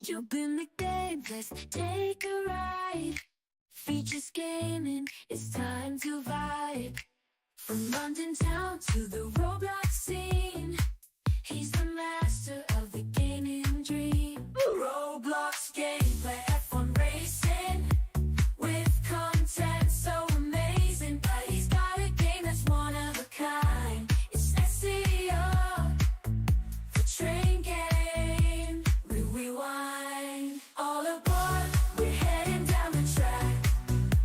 You've been the game, let's take a ride. Features gaming, it's time to vibe. From London town to the Roblox scene, he's the master of the gaming dream. Roblox gameplay, F1 racing, with content so amazing. But he's got a game that's one of a kind. It's SEO, the train game. We rewind. All aboard, we're heading down the track.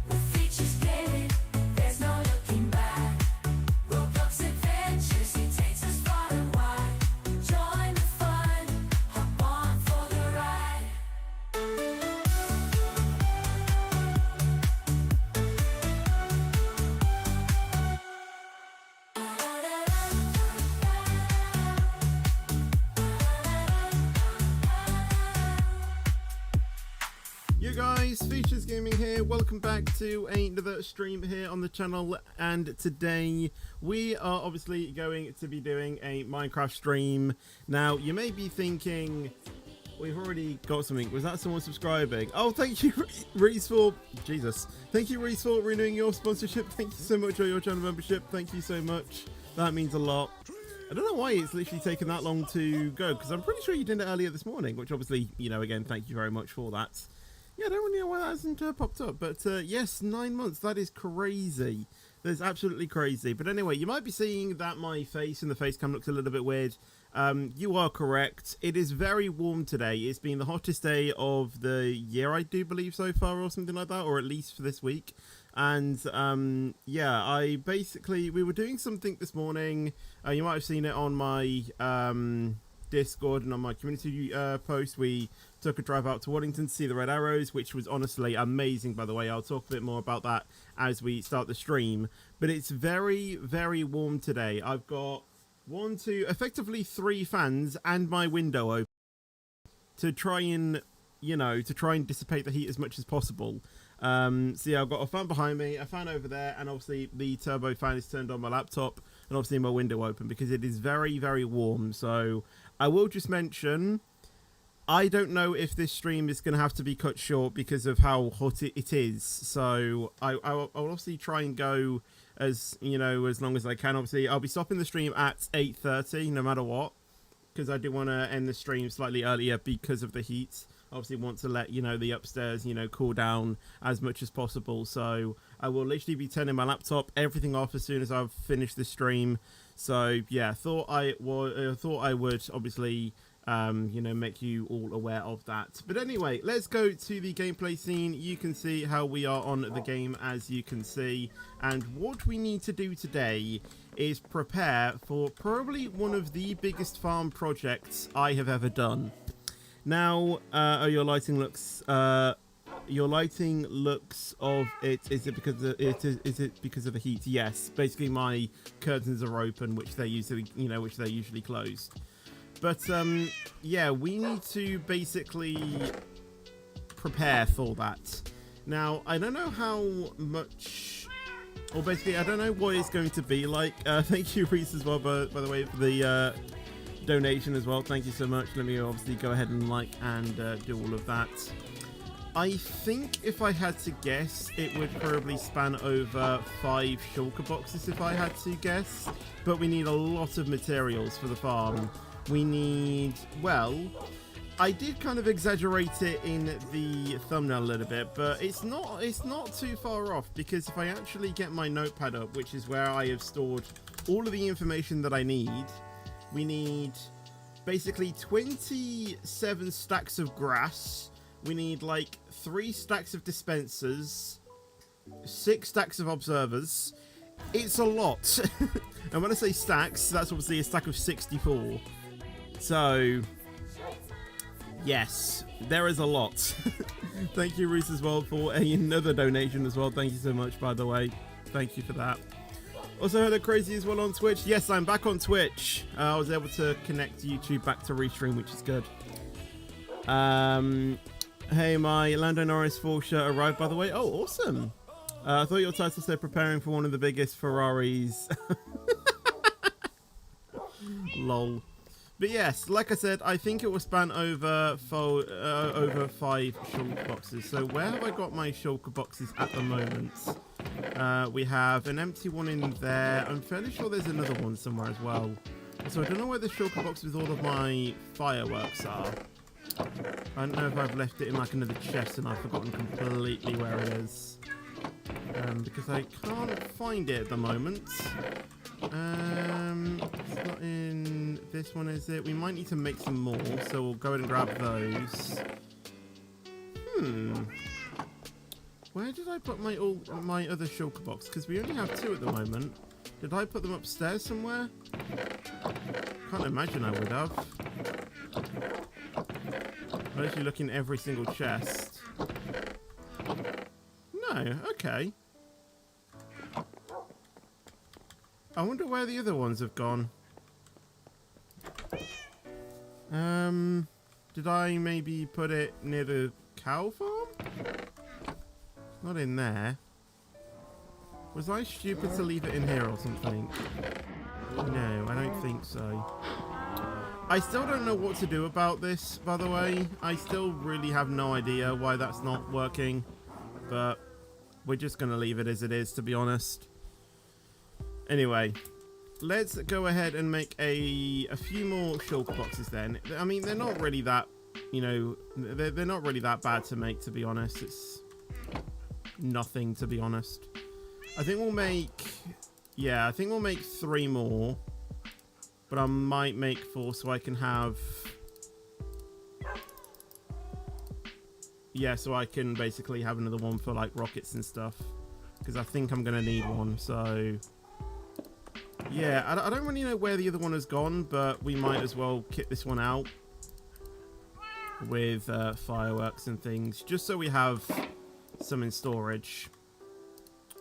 With features gaming, there's no looking back. Roblox adventures, he takes us far and wide. Join the fun, hop on for the ride. You guys, Features Gaming here. Welcome back to another stream here on the channel, and today we are obviously going to be doing a Minecraft stream. Now, you may be thinking, we've already got something. Was that someone subscribing? Oh, thank you, Reese, for... Jesus. Thank you, Reese, for renewing your sponsorship. Thank you so much for your channel membership. Thank you so much. That means a lot. I don't know why it's literally taken that long to go, because I'm pretty sure you did it earlier this morning, which obviously, you know, again, thank you very much for that. Yeah, I don't really know why that hasn't popped up, but yes, 9 months, that is crazy. That is absolutely crazy. But anyway, you might be seeing that my face and the face cam looks a little bit weird. You are correct. It is very warm today. It's been the hottest day of the year, I do believe, so far, or something like that, or at least for this week. And yeah, we were doing something this morning. You might have seen it on my Discord and on my community post. We took a drive out to Waddington to see the red arrows, which was honestly amazing, by the way. I'll talk a bit more about that as we start the stream. But it's very, very warm today. I've got effectively 3 fans and my window open to try and, you know, dissipate the heat as much as possible. So yeah, I've got a fan behind me, a fan over there, and obviously the turbo fan is turned on my laptop, and obviously my window open because it is very, very warm. So I will just mention, I don't know if this stream is going to have to be cut short because of how hot it is. So I'll obviously try and go as, you know, as long as I can. Obviously, I'll be stopping the stream at 8:30 no matter what, because I do want to end the stream slightly earlier because of the heat. Obviously want to let, you know, the upstairs, you know, cool down as much as possible. So I will literally be turning my laptop, everything off as soon as I've finished the stream. So yeah, thought I would obviously you know, make you all aware of that. But anyway, let's go to the gameplay scene. You can see how we are on the game, as you can see, and what we need to do today is prepare for probably one of the biggest farm projects I have ever done. Now, your lighting looks of it. Is it because of is it because of the heat? Yes. Basically, my curtains are open, which they're usually closed. But yeah, we need to basically prepare for that. Now, I don't know how much, or basically, I don't know what it's going to be like. Thank you, Reese, as well, by the way, for the donation as well. Thank you so much. Let me obviously go ahead and like and do all of that. I think if I had to guess, it would probably span over 5 shulker boxes if I had to guess. But we need a lot of materials for the farm. We need, well, I did kind of exaggerate it in the thumbnail a little bit, but it's not too far off, because if I actually get my notepad up, which is where I have stored all of the information that I need, we need basically 27 stacks of grass. We need like 3 stacks of dispensers, 6 stacks of observers. It's a lot. And when I say stacks, that's obviously a stack of 64. So, yes, there is a lot. Thank you, Reese, as well, for another donation as well. Thank you so much, by the way. Thank you for that. Also, hello, Crazy, as well on Twitch. Yes, I'm back on Twitch. I was able to connect YouTube back to Restream, which is good. Hey, my Lando Norris 4 shirt arrived, by the way. Oh, awesome. I thought your title said preparing for one of the biggest Ferraris. Lol. But yes, like I said, I think it will span over over 5 shulker boxes. So where have I got my shulker boxes at the moment? We have an empty one in there. I'm fairly sure there's another one somewhere as well. So I don't know where the shulker box with all of my fireworks are. I don't know if I've left it in like another chest and I've forgotten completely where it is. Because I can't find it at the moment. It's not in this one, is it? We might need to make some more, so we'll go ahead and grab those. Where did I put my other shulker box? Because we only have 2 at the moment. Did I put them upstairs somewhere? Can't imagine I would have. I'm actually looking at every single chest. No, okay. I wonder where the other ones have gone. Did I maybe put it near the cow farm? Not in there. Was I stupid to leave it in here or something? No, I don't think so. I still don't know what to do about this, by the way. I still really have no idea why that's not working. But we're just going to leave it as it is, to be honest. Anyway, let's go ahead and make a few more shulker boxes then. I mean, they're not really that, you know, they're not really that bad to make, to be honest. It's nothing, to be honest. I think we'll make, yeah, I think we'll make 3 more. But I might make 4 so I can have, yeah, so I can basically have another one for like rockets and stuff. Because I think I'm going to need one, so... Yeah, I don't really know where the other one has gone, but we might as well kit this one out with fireworks and things, just so we have some in storage.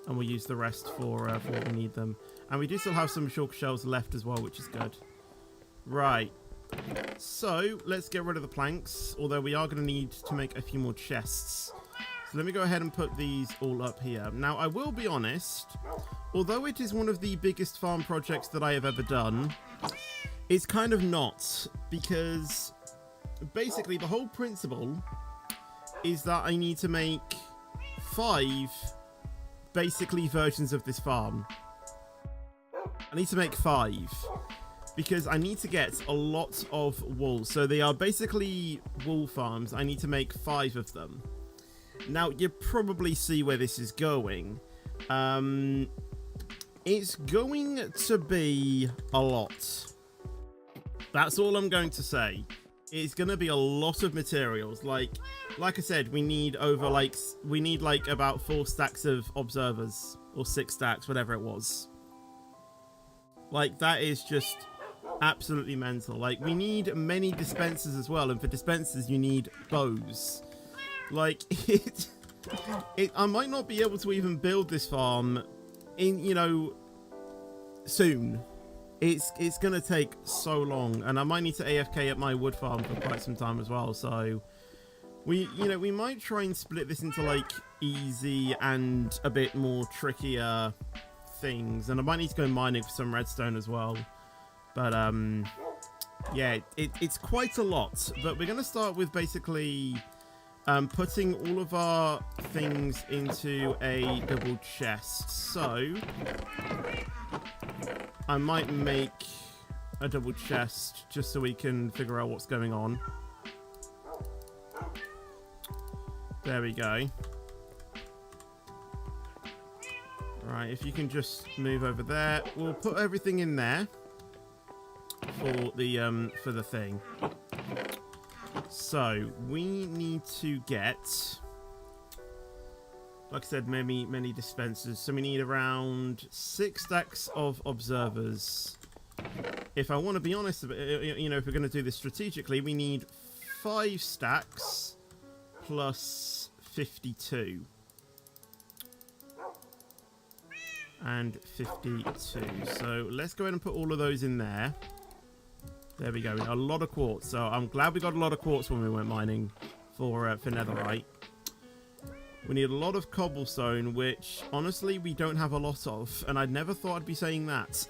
And we'll use the rest for what we need them. And we do still have some shulker shells left as well, which is good. Right. So, let's get rid of the planks, although we are going to need to make a few more chests. So let me go ahead and put these all up here. Now, I will be honest, although it is one of the biggest farm projects that I have ever done, it's kind of not, because basically the whole principle is that I need to make 5 basically versions of this farm. I need to make 5 because I need to get a lot of wool. So they are basically wool farms. I need to make 5 of them. Now, you probably see where this is going. It's going to be a lot. That's all I'm going to say. It's going to be a lot of materials. Like I said, we need about 4 stacks of observers, or 6 stacks, whatever it was. Like, that is just absolutely mental. Like, we need many dispensers as well, and for dispensers you need bows. Like, I might not be able to even build this farm in, you know, soon. It's gonna take so long, and I might need to AFK at my wood farm for quite some time as well. So we might try and split this into like easy and a bit more trickier things, and I might need to go mining for some redstone as well. But yeah, it's quite a lot. But we're gonna start with basically putting all of our things into a double chest. So I might make a double chest just so we can figure out what's going on. There we go. Right, if you can just move over there, we'll put everything in there for the thing. So we need to get, like I said, many dispensers. So we need around 6 stacks of observers. If I want to be honest, you know, if we're going to do this strategically, we need 5 stacks plus 52. And 52. So let's go ahead and put all of those in there. There we go. A lot of quartz. So I'm glad we got a lot of quartz when we went mining for netherite. We need a lot of cobblestone, which honestly we don't have a lot of, and I never thought I'd be saying that.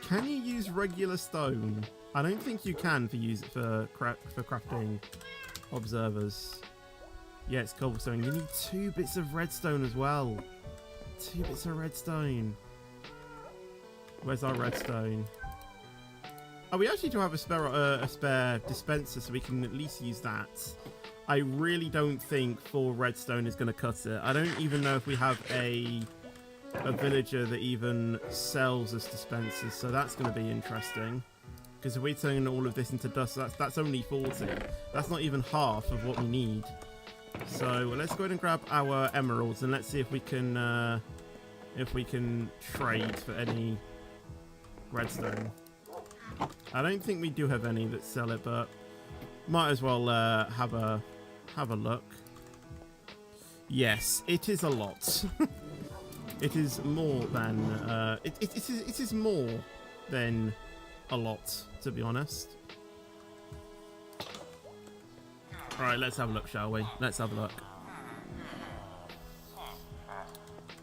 Can you use regular stone? I don't think you can for crafting observers. Yeah, it's cobblestone. You need 2 bits of redstone as well. 2 bits of redstone. Where's our redstone? Oh, we actually do have a spare dispenser, so we can at least use that. I really don't think 4 redstone is going to cut it. I don't even know if we have a villager that even sells us dispensers, so that's going to be interesting. Because if we turn all of this into dust, that's only 40. That's not even half of what we need. So let's go ahead and grab our emeralds and let's see if we can trade for any redstone. I don't think we do have any that sell it, but might as well have a look. Yes, it is a lot. It is more than it is more than a lot, to be honest. Right, let's have a look, shall we? Let's have a look.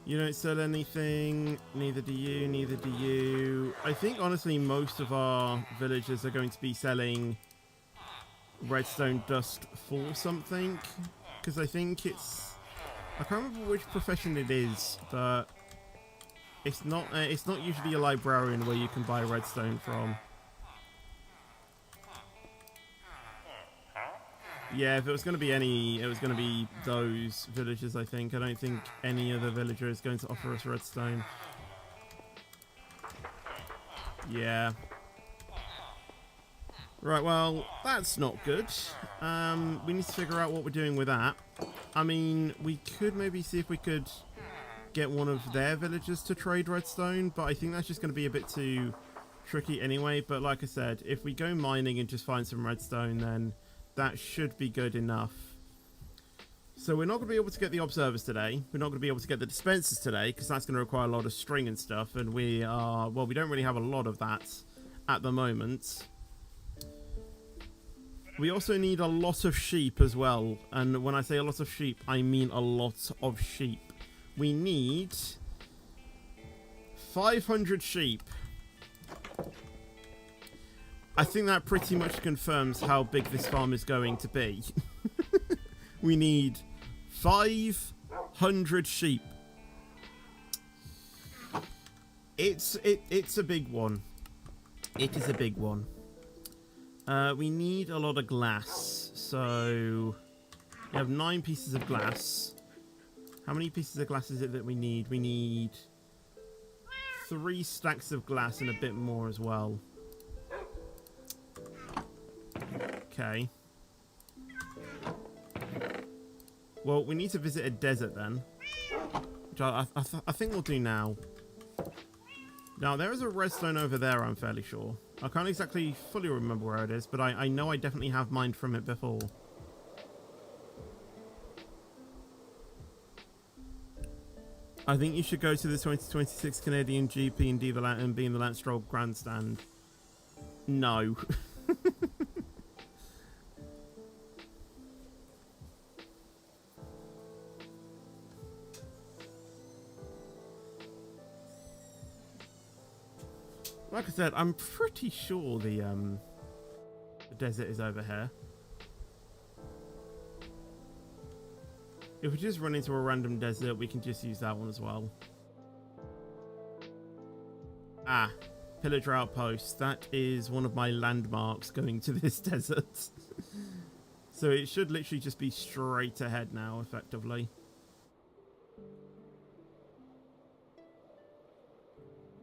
You don't sell anything, neither do you, neither do you. I think, honestly, most of our villagers are going to be selling redstone dust for something. Because I think it's... I can't remember which profession it is, but it's not usually a librarian where you can buy redstone from. Yeah, if it was going to be any, it was going to be those villagers, I think. I don't think any other villager is going to offer us redstone. Yeah. Right, well, that's not good. We need to figure out what we're doing with that. I mean, we could maybe see if we could get one of their villagers to trade redstone, but I think that's just going to be a bit too tricky anyway. But like I said, if we go mining and just find some redstone, then that should be good enough. So we're not going to be able to get the observers today. We're not going to be able to get the dispensers today because that's going to require a lot of string and stuff. And we are, well, we don't really have a lot of that at the moment. We also need a lot of sheep as well. And when I say a lot of sheep, I mean a lot of sheep. We need 500 sheep. I think that pretty much confirms how big this farm is going to be. We need 500 sheep. It's a big one. It is a big one. We need a lot of glass. So we have 9 pieces of glass. How many pieces of glass is it that we need? We need 3 stacks of glass and a bit more as well. Okay. Well, we need to visit a desert then. Which I think we'll do now. Now, there is a redstone over there, I'm fairly sure. I can't exactly fully remember where it is, but I know I definitely have mined from it before. I think you should go to the 2026 Canadian GP and be in the Lance Stroll Grandstand. No. Like I said, I'm pretty sure the desert is over here. If we just run into a random desert, we can just use that one as well. Ah, Pillager Outpost. That is one of my landmarks going to this desert. So it should literally just be straight ahead now, effectively.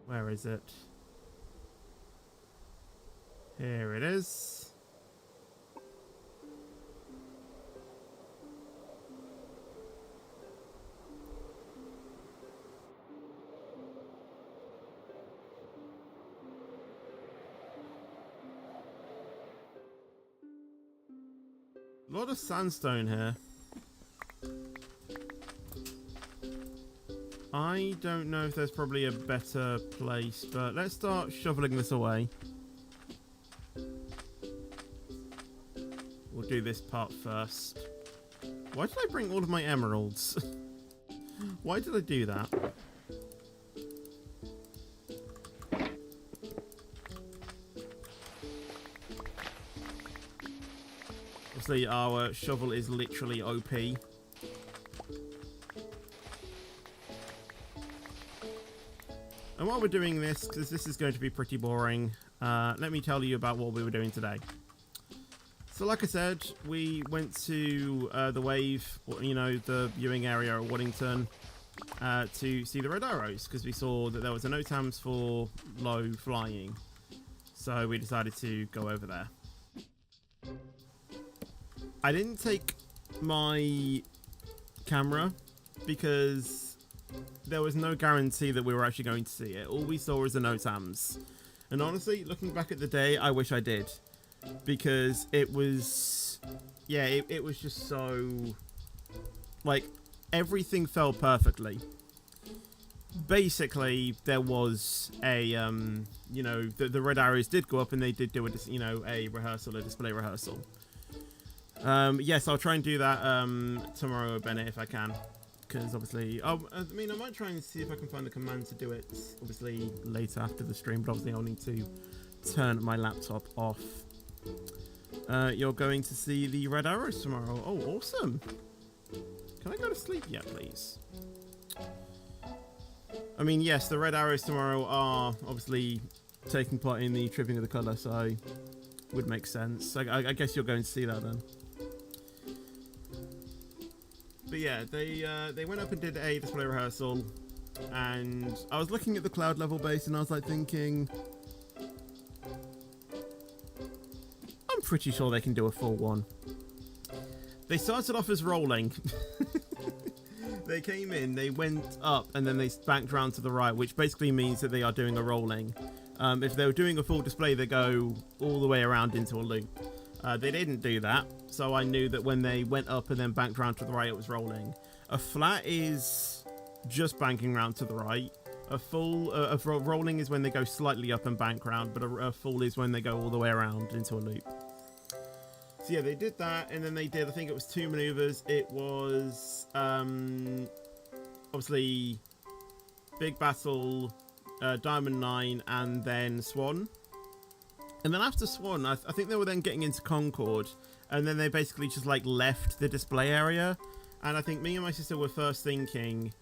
Where is it? Here it is. A lot of sandstone here. I don't know if there's probably a better place, but let's start shoveling this away. We'll do this part first. Why did I bring all of my emeralds? Why did I do that? obviously our shovel is literally OP. And while we're doing this, because this is going to be pretty boring, let me tell you about what we were doing today. So like I said, we went to the Wave, you know, the viewing area at Waddington, to see the red arrows, because we saw that there was a no TAMS for low flying. So we decided to go over there. I didn't take my camera because there was no guarantee that we were actually going to see it. All we saw was the no TAMS. And honestly, looking back at the day, I wish I did. Because it was, yeah, it was just so, like, everything fell perfectly. Basically, there was a, you know, the red arrows did go up and they did do a, you know, a rehearsal, a display rehearsal. Yes, I'll try and do that tomorrow, Bennett, if I can. Because obviously, I mean, I might try and see if I can find the command to do it, obviously, later after the stream, but obviously I'll need to turn my laptop off. You're going to see the red arrows tomorrow. Oh, awesome. Can I go to sleep yet, please? I mean, yes, the red arrows tomorrow are obviously taking part in the tripping of the colour, so would make sense. I guess you're going to see that then. But yeah, they went up and did a display rehearsal, and I was looking at the cloud level base and I was like thinking, I'm pretty sure they can do a full one. They started off as rolling. They came in, they went up, and then they backed round to the right, which basically means that they are doing a rolling. If they were doing a full display, they go all the way around into a loop. They didn't do that, so I knew that when they went up and then banked round to the right, it was rolling. A flat is just banking round to the right. A full, rolling is when they go slightly up and bank round, but a full is when they go all the way around into a loop. So yeah, they did that, and then they did, I think it was 2 maneuvers. It was, obviously, Big Battle, Diamond 9, and then Swan. And then after Swan, I think they were then getting into Concord, and then they basically just, like, left the display area. And I think me and my sister were first thinking,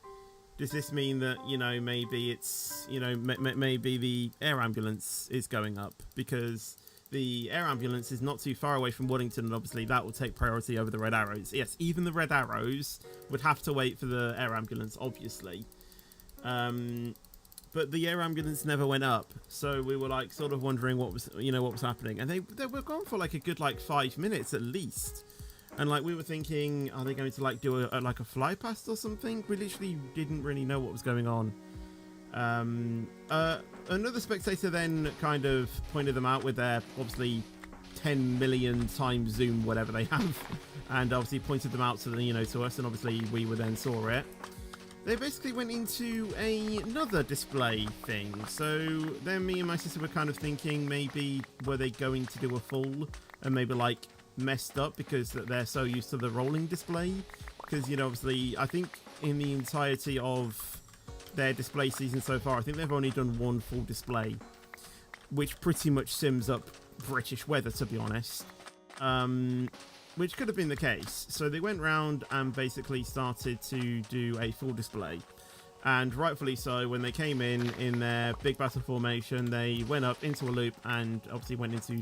does this mean that, you know, maybe it's, you know, maybe the air ambulance is going up? Because the air ambulance is not too far away from Waddington, and obviously that will take priority over the red arrows. Yes, even the red arrows would have to wait for the air ambulance, obviously. But the air ambulance never went up, so we were like sort of wondering what was, you know, what was happening. And they were gone for like a good like 5 minutes at least. And like we were thinking, are they going to like do like a fly past or something? We literally didn't really know what was going on. Another spectator then kind of pointed them out with their obviously 10 million times zoom, whatever they have, and obviously pointed them out to the, you know, to us, and obviously we were then saw it. They basically went into another display thing. So then me and my sister were kind of thinking maybe were they going to do a full and maybe like messed up because they're so used to the rolling display. Because, you know, obviously I think in the entirety of their display season so far, I think they've only done 1 full display, which pretty much sims up British weather, to be honest. Which could have been the case. So they went round and basically started to do a full display, and rightfully so. When they came in their big battle formation, they went up into a loop and obviously went into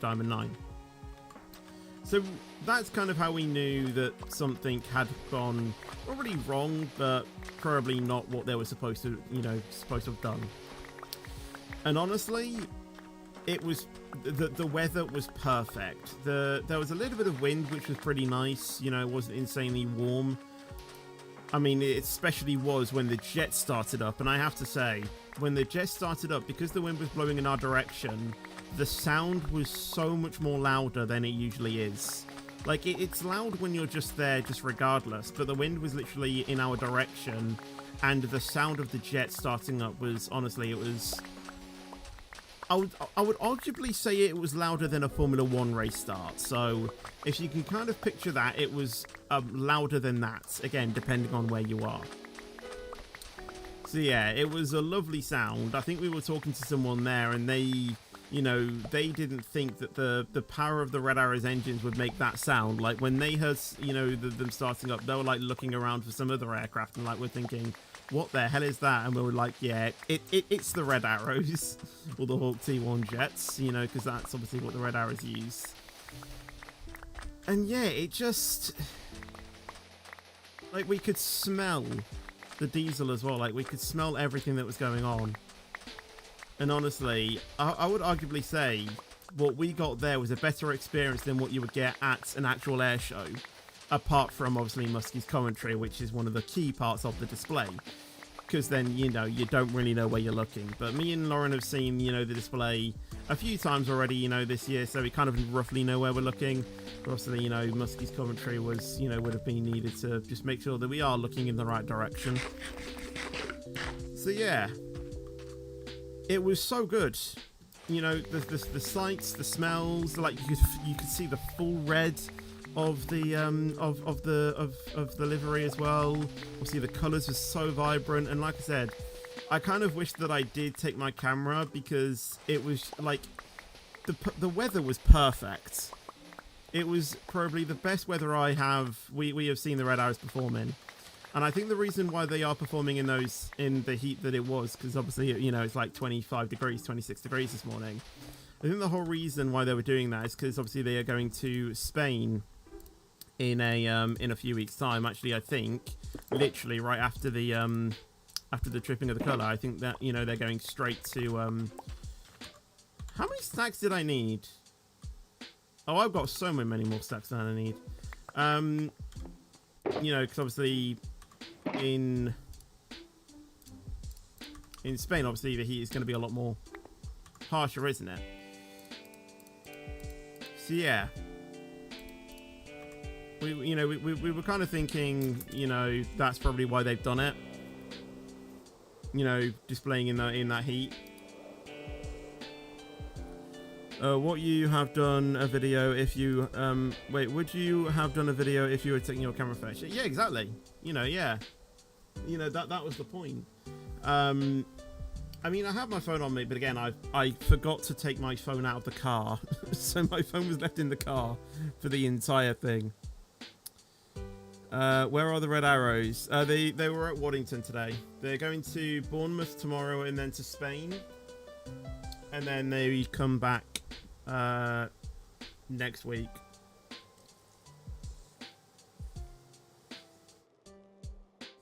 Diamond 9. So that's kind of how we knew that something had gone not really wrong, but probably not what they were supposed to, you know, supposed to have done. And honestly, it was the weather was perfect. There was a little bit of wind, which was pretty nice. You know, it wasn't insanely warm. I mean, it especially was when the jet started up, and I have to say, when the jet started up, because the wind was blowing in our direction, the sound was so much more louder than it usually is. Like, it's loud when you're just there, just regardless, but the wind was literally in our direction, and the sound of the jet starting up was, honestly, it was... I would arguably say it was louder than a Formula 1 race start, so if you can kind of picture that, it was louder than that, again, depending on where you are. So yeah, it was a lovely sound. I think we were talking to someone there, and they you know, they didn't think that the power of the Red Arrow's engines would make that sound. Like when they heard, you know, them starting up, they were like looking around for some other aircraft and like we're thinking, what the hell is that? And we were like, yeah, it's the Red Arrows or the Hawk T1 jets, you know, because that's obviously what the Red Arrows use. And yeah, it just, like, we could smell the diesel as well. Like we could smell everything that was going on. And honestly, I would arguably say what we got there was a better experience than what you would get at an actual air show. Apart from, obviously, Muskie's commentary, which is one of the key parts of the display. Because then, you know, you don't really know where you're looking. But me and Lauren have seen, you know, the display a few times already, you know, this year. So we kind of roughly know where we're looking. But obviously, you know, Muskie's commentary was, you know, would have been needed to just make sure that we are looking in the right direction. So, yeah. It was so good, you know, the sights, the smells, like you could see the full red of the of the livery as well. Obviously the colours were so vibrant, and like I said, I kind of wish that I did take my camera because it was like the weather was perfect. It was probably the best weather we have seen the Red Arrows perform in. And I think the reason why they are performing in the heat that it was, because obviously, you know, it's like 25 degrees, 26 degrees this morning. I think the whole reason why they were doing that is because obviously they are going to Spain in a few weeks' time. Actually, I think literally right after the tripping of the colour, I think that, you know, they're going straight to. How many stacks did I need? Oh, I've got so many more stacks than I need. You know, because obviously in Spain, obviously the heat is going to be a lot more harsher, isn't it? So yeah, we were kind of thinking, you know, that's probably why they've done it. You know, displaying in that heat. What you have done a video if you wait, would you have done a video if you were taking your camera first? Yeah, exactly. You know, yeah. You know, that was the point. I mean, I have my phone on me, but again, I forgot to take my phone out of the car. So my phone was left in the car for the entire thing. Where are the Red Arrows? They were at Waddington today. They're going to Bournemouth tomorrow and then to Spain. And then they come back next week.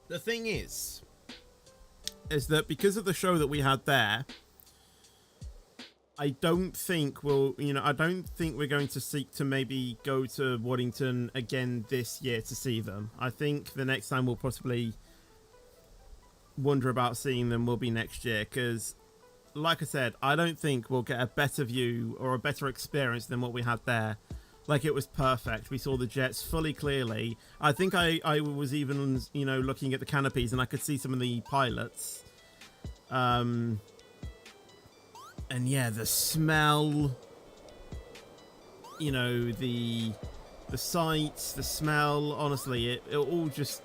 The thing is that because of the show that we had there, I don't think we're going to seek to maybe go to Waddington again this year to see them. I think the next time we'll possibly wonder about seeing them will be next year, because like I said, I don't think we'll get a better view or a better experience than what we had there. Like, it was perfect. We saw the jets fully clearly. I think I was even, you know, looking at the canopies and I could see some of the pilots. And yeah, the smell, you know, the sights, the smell, honestly, it all just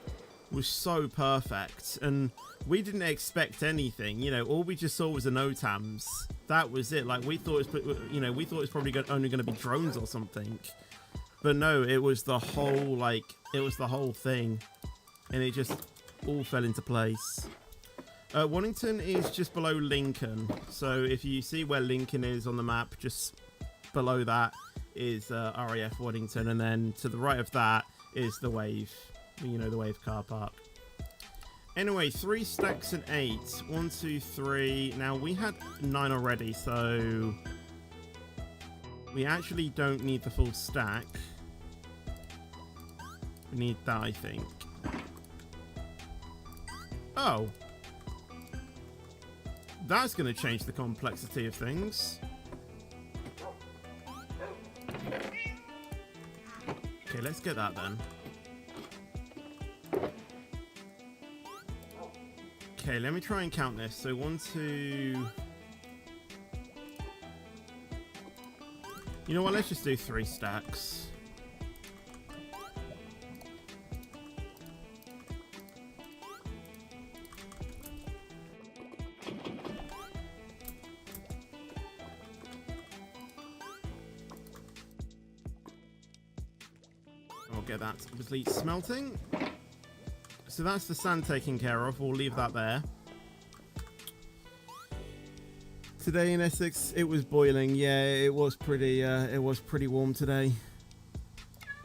was so perfect. And we didn't expect anything, you know, all we just saw was the NOTAMs. That was it. Like, we thought it was, you know, we thought it was probably only going to be drones or something. But no, it was the whole, like, it was the whole thing. And it just all fell into place. Waddington is just below Lincoln. So if you see where Lincoln is on the map, just below that is RAF Waddington. And then to the right of that is the Wave, you know, the Wave car park. Anyway, 3 stacks and 8. 1, 2, 3. Now, we had 9 already, so we actually don't need the full stack. We need that, I think. Oh. That's going to change the complexity of things. Okay, let's get that then. Okay, let me try and count this. So 1, 2... You know what? Let's just do 3 stacks. get that obviously smelting. So that's the sand taken care of. We'll leave that there. Today in Essex, it was boiling. Yeah, it was pretty warm today.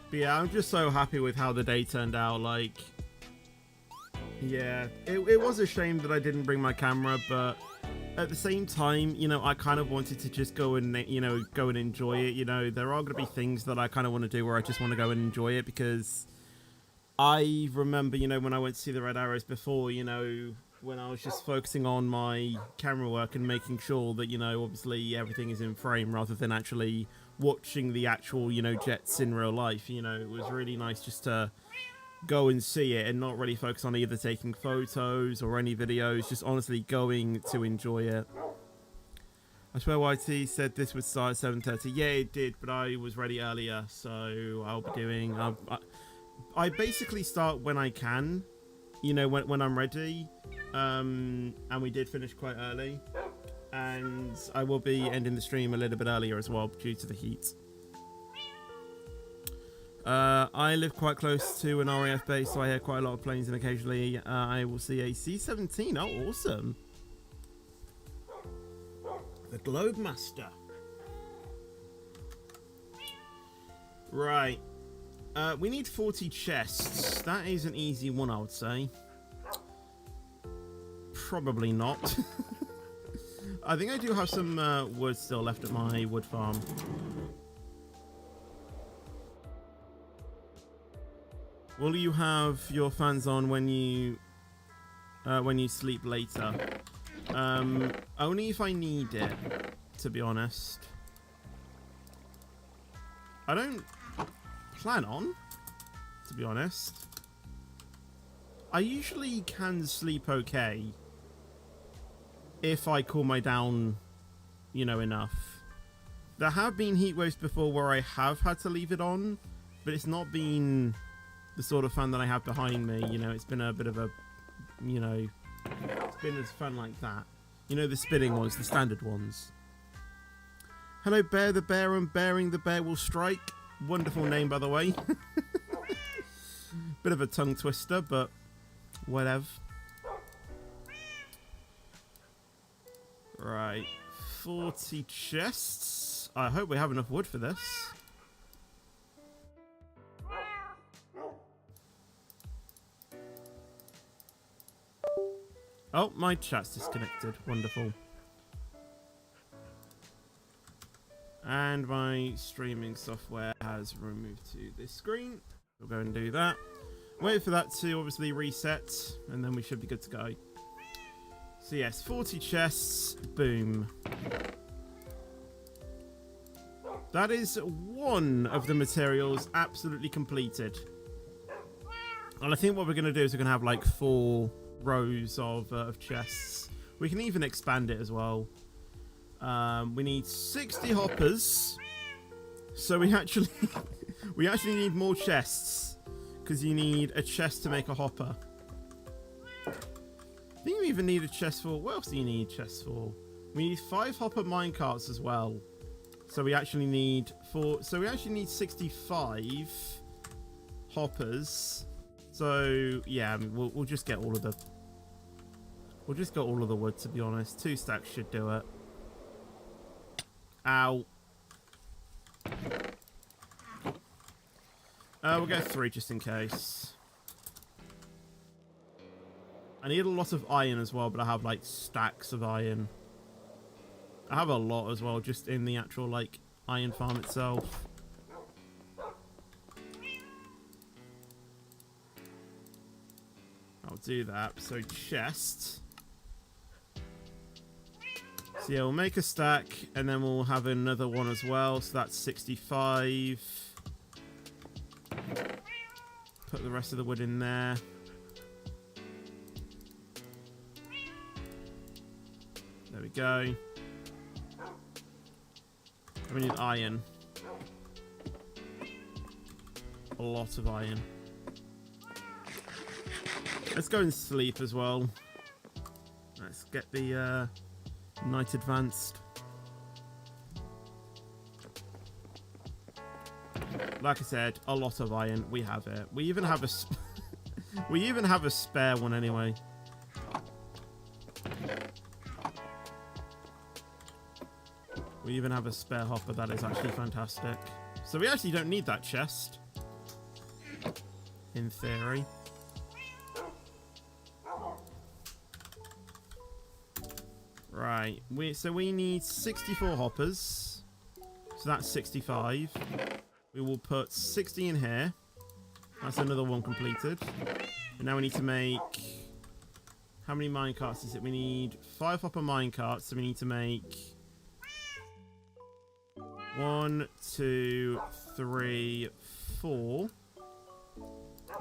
But yeah, I'm just so happy with how the day turned out. Like, yeah, it was a shame that I didn't bring my camera, but at the same time, you know, I kind of wanted to just go and, you know, go and enjoy it. You know, there are going to be things that I kind of want to do where I just want to go and enjoy it, because I remember, you know, when I went to see the Red Arrows before, you know, when I was just focusing on my camera work and making sure that, you know, obviously everything is in frame rather than actually watching the actual, you know, jets in real life. You know, it was really nice just to go and see it and not really focus on either taking photos or any videos, just honestly going to enjoy it. I swear YT said this would start at 7:30. Yeah, it did, but I was ready earlier, so I'll be doing... I basically start when I can, you know, when I'm ready, and we did finish quite early, and I will be ending the stream a little bit earlier as well due to the heat. I live quite close to an RAF base, so I hear quite a lot of planes, and occasionally I will see a C-17. Oh, awesome. The Globemaster. Right. We need 40 chests. That is an easy one, I would say. Probably not. I think I do have some wood still left at my wood farm. Will you have your fans on when you sleep later? Only if I need it, to be honest. I don't plan on, to be honest. I usually can sleep okay if I cool my down, you know, enough. There have been heat waves before where I have had to leave it on, but it's not been the sort of fan that I have behind me. You know, it's been a bit of a, you know, it's been as fun like that. You know, the spinning ones, the standard ones. Hello, Bear the Bear, and Bearing the Bear Will Strike. Wonderful name, by the way. Bit of a tongue twister, but whatever. Right, 40 chests. I hope we have enough wood for this. Oh, my chat's disconnected. Wonderful. And my streaming software has removed to this screen. We'll go and do that. Wait for that to obviously reset, and then we should be good to go. So yes, 40 chests. Boom. That is one of the materials absolutely completed. And I think what we're going to do is we're going to have like 4 rows of chests. We can even expand it as well. We need 60 hoppers, so we actually need more chests, because you need a chest to make a hopper. I think you even need a chest for... What else do you need chests for? We need 5 hopper minecarts as well, so we actually need 4. So we actually need 65 hoppers. So yeah, I mean, we'll just get all of the... We'll just get all of the wood, to be honest. 2 stacks should do it. Ow. We'll get 3 just in case. I need a lot of iron as well, but I have like stacks of iron. I have a lot as well, just in the actual like iron farm itself. I'll do that. So chest. So yeah, we'll make a stack, and then we'll have another one as well. So that's 65. Put the rest of the wood in there. There we go. We need iron. A lot of iron. Let's go and sleep as well. Let's get the night advanced. like I said, a lot of iron. We have it. We even have a we even have a spare one anyway. We even have a spare hopper. That is actually fantastic. So we actually don't need that chest, in theory. Right. So we need 64 hoppers. So that's 65. We will put 60 in here. That's another one completed. And now we need to make... How many minecarts is it? We need 5 hopper minecarts. So we need to make... 1, 2, 3, 4.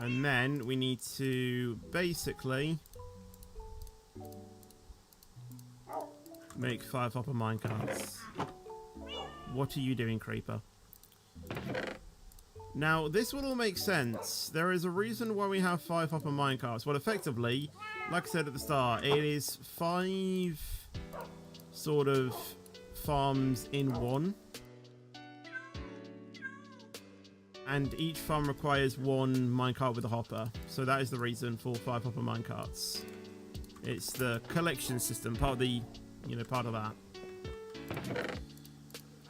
And then we need to basically... make 5 hopper minecarts. What are you doing, Creeper? Now, this will all make sense. There is a reason why we have 5 hopper minecarts. Well, effectively, like I said at the start, it is 5 sort of farms in one. And each farm requires 1 minecart with a hopper. So that is the reason for 5 hopper minecarts. It's the collection system, part of the, you know, part of that.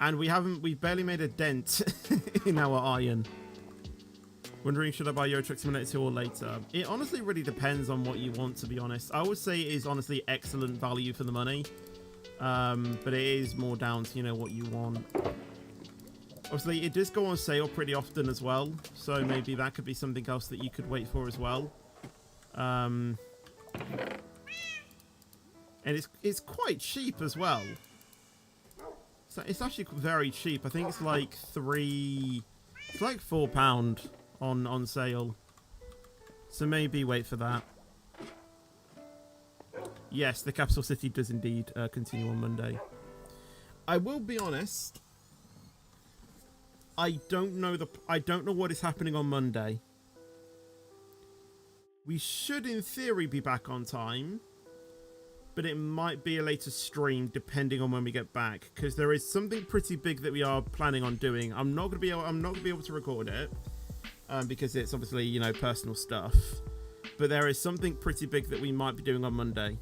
And we've barely made a dent in our iron. Wondering, should I buy Euro Truck Simulator 2 or later? It honestly really depends on what you want, to be honest. I would say it is honestly excellent value for the money. But it is more down to, you know, what you want. Obviously, it does go on sale pretty often as well. So maybe that could be something else that you could wait for as well. And it's quite cheap as well. So it's actually very cheap. I think it's like it's like £4 on sale. So maybe wait for that. Yes, the capital city does indeed continue on Monday. I will be honest. I don't know what is happening on Monday. We should, in theory, be back on time. But it might be a later stream depending on when we get back, because there is something pretty big that we are planning on doing. I'm not gonna be able to record it because it's obviously, you know, personal stuff. But there is something pretty big that we might be doing on Monday.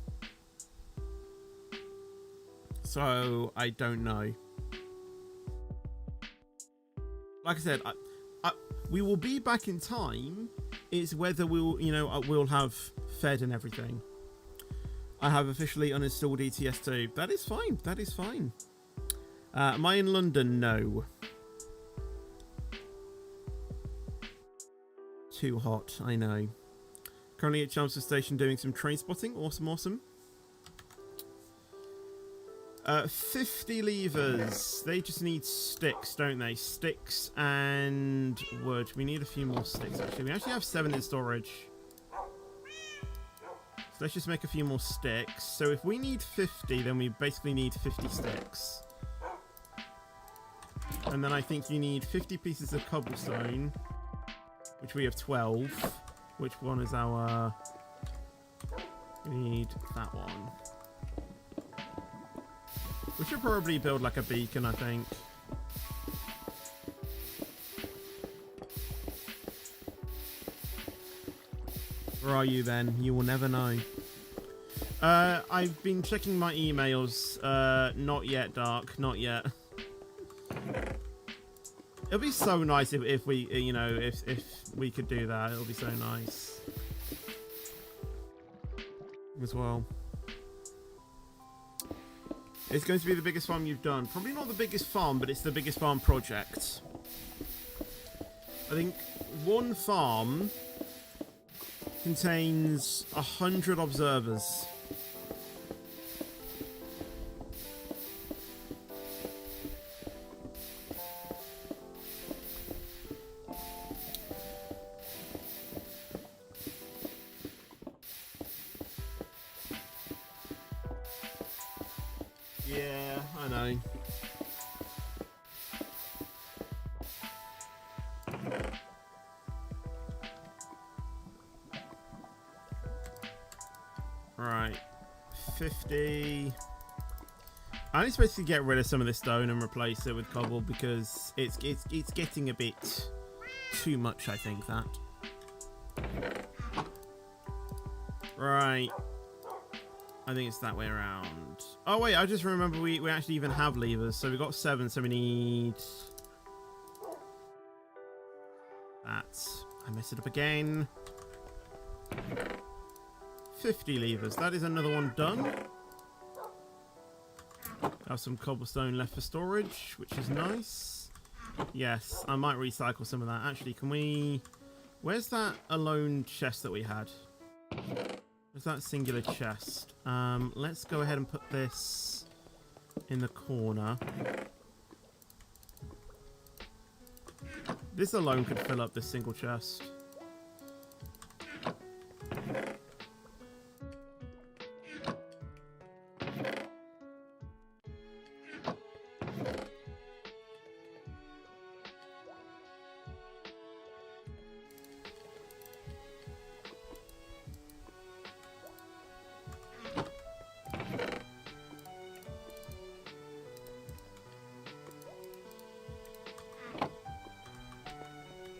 So I don't know. Like I said, we will be back in time. It's whether we'll have fed and everything. I have officially uninstalled ETS2. That is fine. That is fine. Am I in London? No. Too hot, I know. Currently at Chelmsford Station doing some train spotting. Awesome, awesome. 50 levers. They just need sticks, don't they? Sticks and wood. We need a few more sticks, actually. We actually have 7 in storage. Let's just make a few more sticks. So if we need 50, then we basically need 50 sticks. And then I think you need 50 pieces of cobblestone, which we have 12. Which one is our... We need that one. We should probably build like a beacon, I think. Where are you then? You will never know. I've been checking my emails. Not yet, Dark. Not yet. It'll be so nice if we, you know, if we could do that. It'll be so nice. As well. It's going to be the biggest farm you've done. Probably not the biggest farm, but it's the biggest farm project. I think one farm contains 100 observers. Yeah, I know. Right, 50. I need to basically get rid of some of this stone and replace it with cobble because it's getting a bit too much, I think, that. Right. I think it's that way around. Oh, wait, I just remember we actually even have levers. So we've got 7, so we need... that. I messed it up again. 50 levers. That is another one done. Have some cobblestone left for storage, which is nice. Yes, I might recycle some of that. Actually, can we... Where's that alone chest that we had? Where's that singular chest? Let's go ahead and put this in the corner. This alone could fill up this single chest.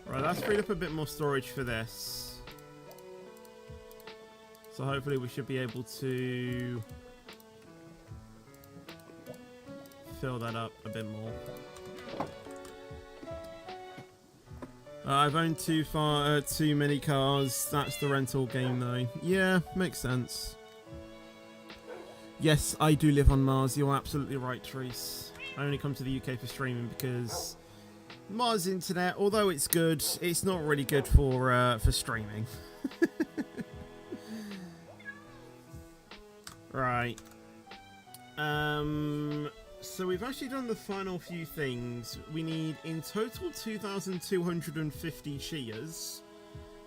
Right, that's freed up a bit more storage for this. So hopefully we should be able to fill that up a bit more. I've owned too many cars. That's the rental game though. Yeah, makes sense. Yes, I do live on Mars. You're absolutely right, Therese. I only come to the UK for streaming because Mars internet, although it's good, it's not really good for streaming. Right. So we've actually done the final few things. We need in total 2,250 shears.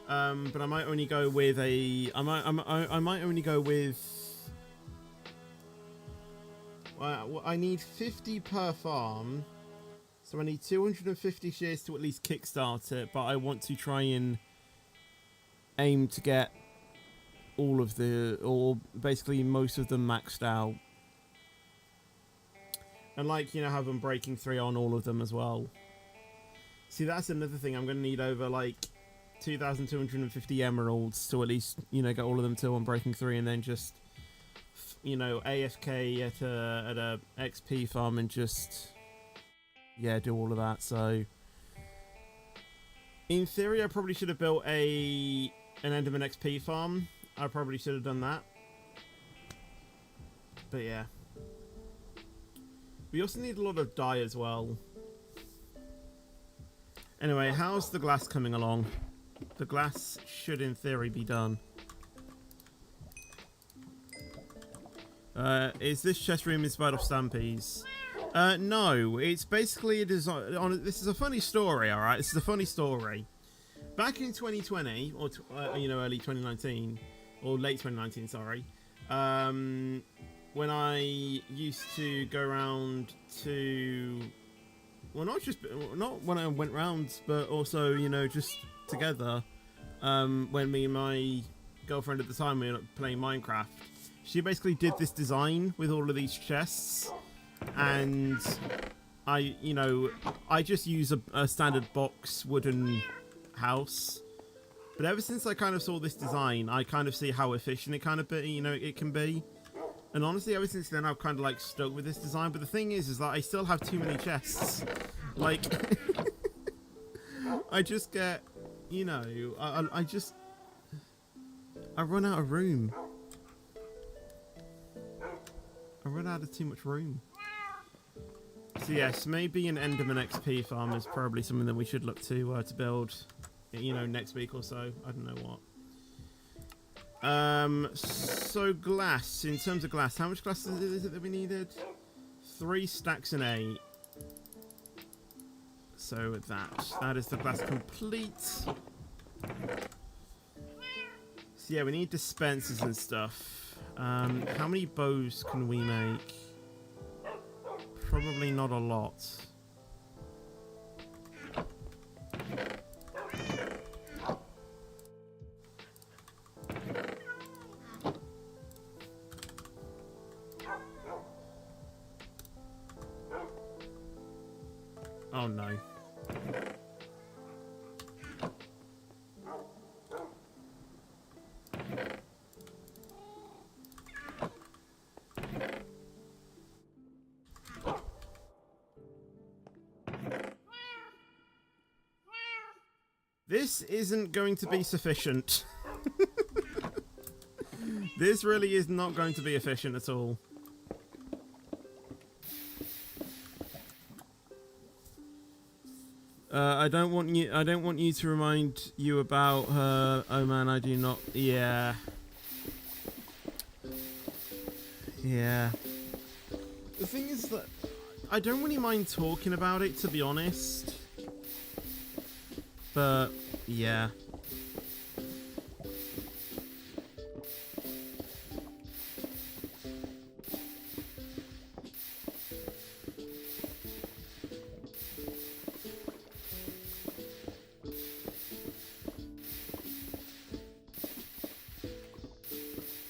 But I might only go with a. I might only go with. I need 50 per farm. So I need 250 shears to at least kickstart it, but I want to try and aim to get all of the, or basically most of them maxed out. And like, you know, have them breaking 3 on all of them as well. See, that's another thing. I'm going to need over like 2,250 emeralds to at least, you know, get all of them to on breaking 3 and then just, you know, AFK at a XP farm and just... yeah, do all of that. So, in theory, I probably should have built an Enderman XP farm. I probably should have done that. But yeah. We also need a lot of dye as well. Anyway, how's the glass coming along? The glass should, in theory, be done. Is this chest room inspired of Stampy's? No, it's basically a design. This is a funny story, all right. This is a funny story. Back in 2020, or you know, early 2019, or late 2019, sorry. When I used to go around to, well, not when I went round, but also, you know, just together. When me and my girlfriend at the time we were playing Minecraft, she basically did this design with all of these chests. And I just use a standard box wooden house. But ever since I kind of saw this design, I kind of see how efficient it kind of be, you know, it can be. And honestly, ever since then, I've kind of like stuck with this design. But the thing is that I still have too many chests. Like, I just get, you know, I run out of room. I run out of too much room. So yes, maybe an Enderman XP farm is probably something that we should look to build, you know, next week or so. I don't know what. So glass. In terms of glass, how much glass is it that we needed? 3 stacks and 8. So that is the glass complete. So yeah, we need dispensers and stuff. How many bows can we make? Probably not a lot. Oh no. This isn't going to be sufficient. This really is not going to be efficient at all. I don't want you to remind you about her. Oh man, I do not. Yeah. Yeah. The thing is that I don't really mind talking about it, to be honest. But yeah.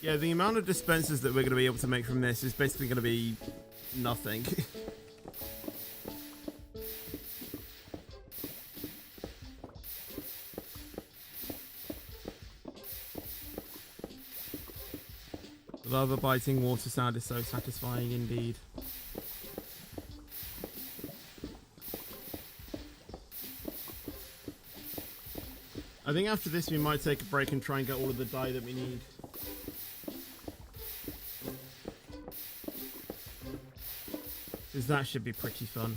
Yeah, the amount of dispensers that we're going to be able to make from this is basically going to be nothing. The lava biting water sound is so satisfying indeed. I think after this we might take a break and try and get all of the dye that we need. Because that should be pretty fun.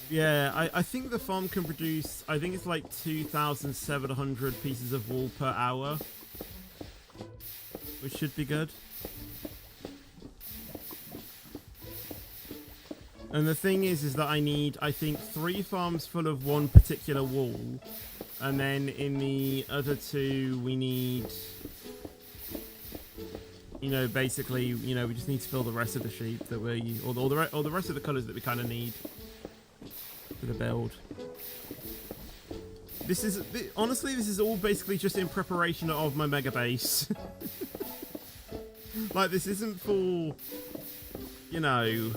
Yeah, I think the farm can produce, I think it's like 2,700 pieces of wool per hour. Which should be good. And the thing is that I need, I think, 3 farms full of one particular wool. And then in the other 2, we need, you know, basically, you know, we just need to fill the rest of the sheep that we, or the rest of the colours that we kind of need for the build. This is, honestly, this is all basically just in preparation of my mega base. Like, this isn't for, you know,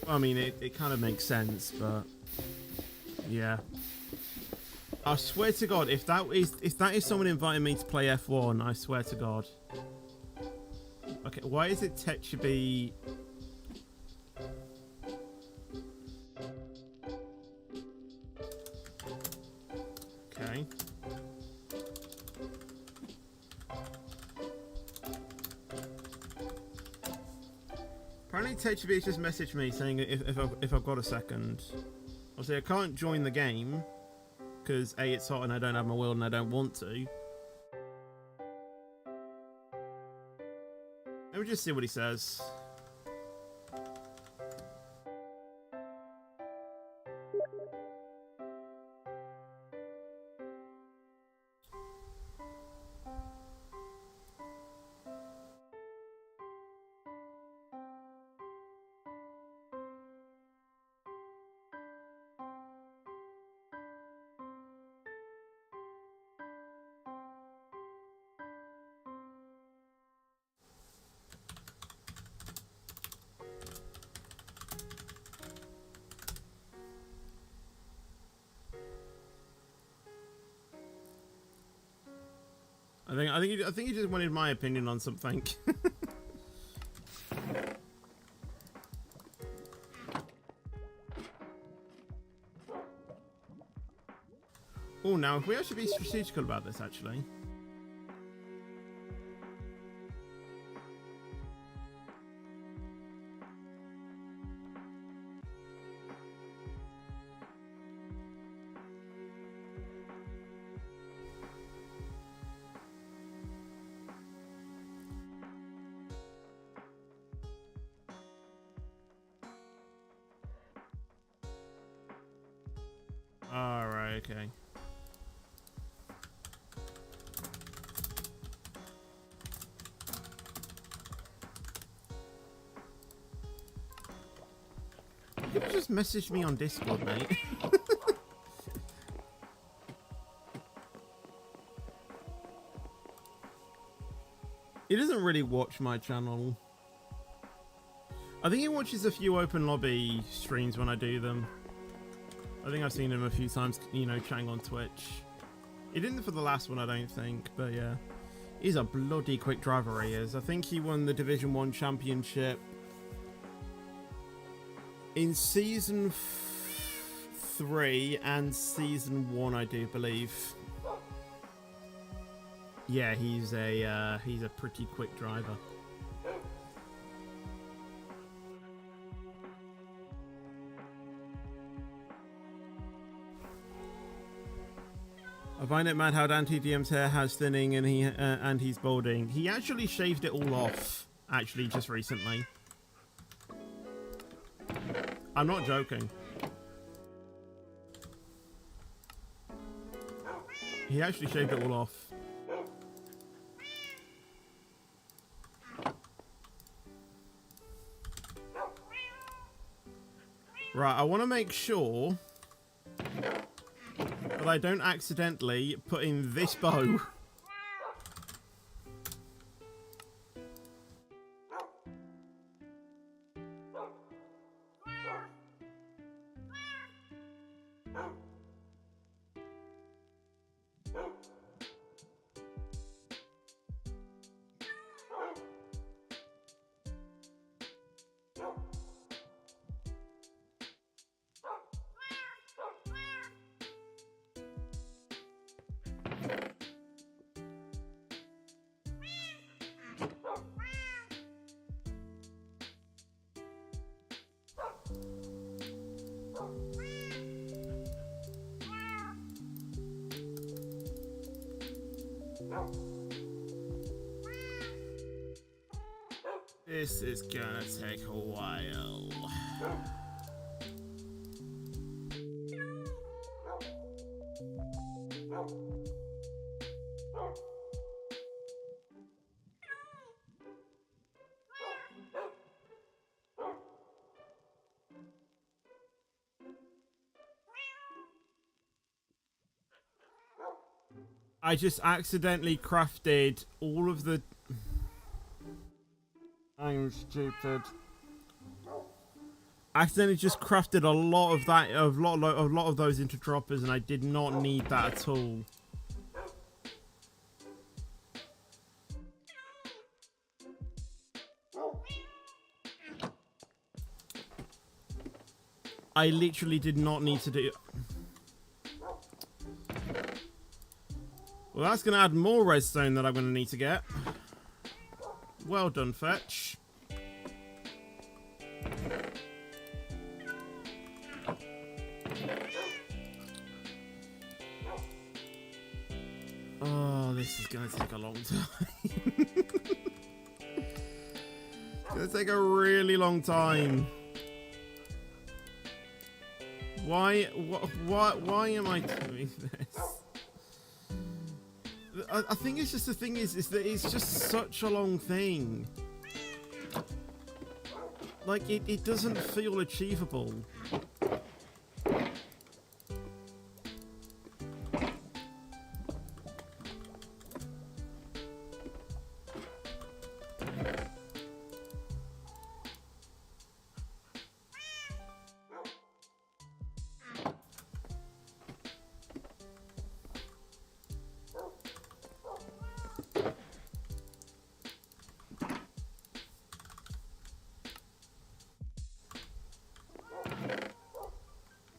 I mean, it kind of makes sense, but yeah. I swear to God, if that is someone inviting me to play F1, I swear to God. Okay, why is it tech should be? Okay. Apparently TechB has just messaged me saying if I've got a second. Obviously I can't join the game because A, it's hot and I don't have my will and I don't want to. Let me just see what he says. I think he just wanted my opinion on something. Oh, now if we actually be strategical about this, actually. Alright, okay. You just messaged me on Discord, mate. He doesn't really watch my channel. I think he watches a few open lobby streams when I do them. I think I've seen him a few times, you know, chatting on Twitch. He didn't for the last one, I don't think, but yeah. He's a bloody quick driver, he is. I think he won the Division 1 championship In season 3 and season 1, I do believe. Yeah, he's a pretty quick driver. I find it mad how Dan TDM's hair has thinning and he's balding. He actually shaved it all off, actually, just recently. I'm not joking. He actually shaved it all off. Right, I want to make sure that I don't accidentally put in this bow. This is gonna take a while. I just accidentally crafted all of the... I'm stupid. I accidentally just crafted a lot of that, a lot of those into droppers, and I did not need that at all. I literally did not need to do... Well, that's going to add more redstone that I'm going to need to get. Well done, Fetch. Oh, this is going to take a long time. It's going to take a really long time. Why am I doing this? I think it's just the thing is that it's just such a long thing. Like, it doesn't feel achievable.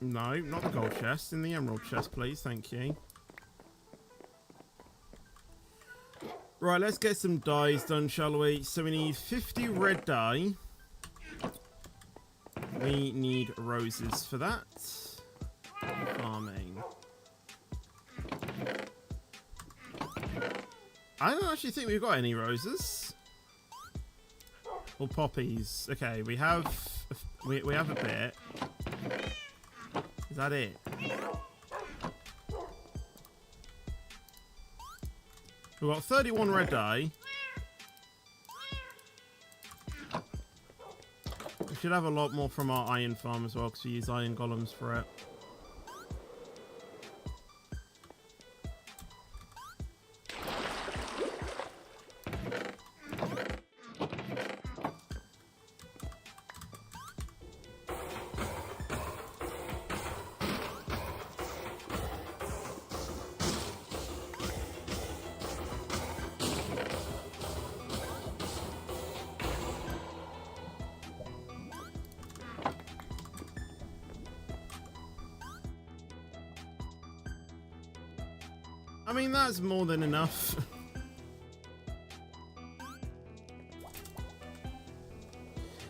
No, not the gold chest. In the emerald chest, please. Thank you. Right, let's get some dyes done, shall we? So we need 50 red dye. We need roses for that. Farming. I don't actually think we've got any roses. Or poppies. Okay, we have a bit. Is that it? We've got 31 red dye. We should have a lot more from our iron farm as well, because we use iron golems for it. I mean, that's more than enough.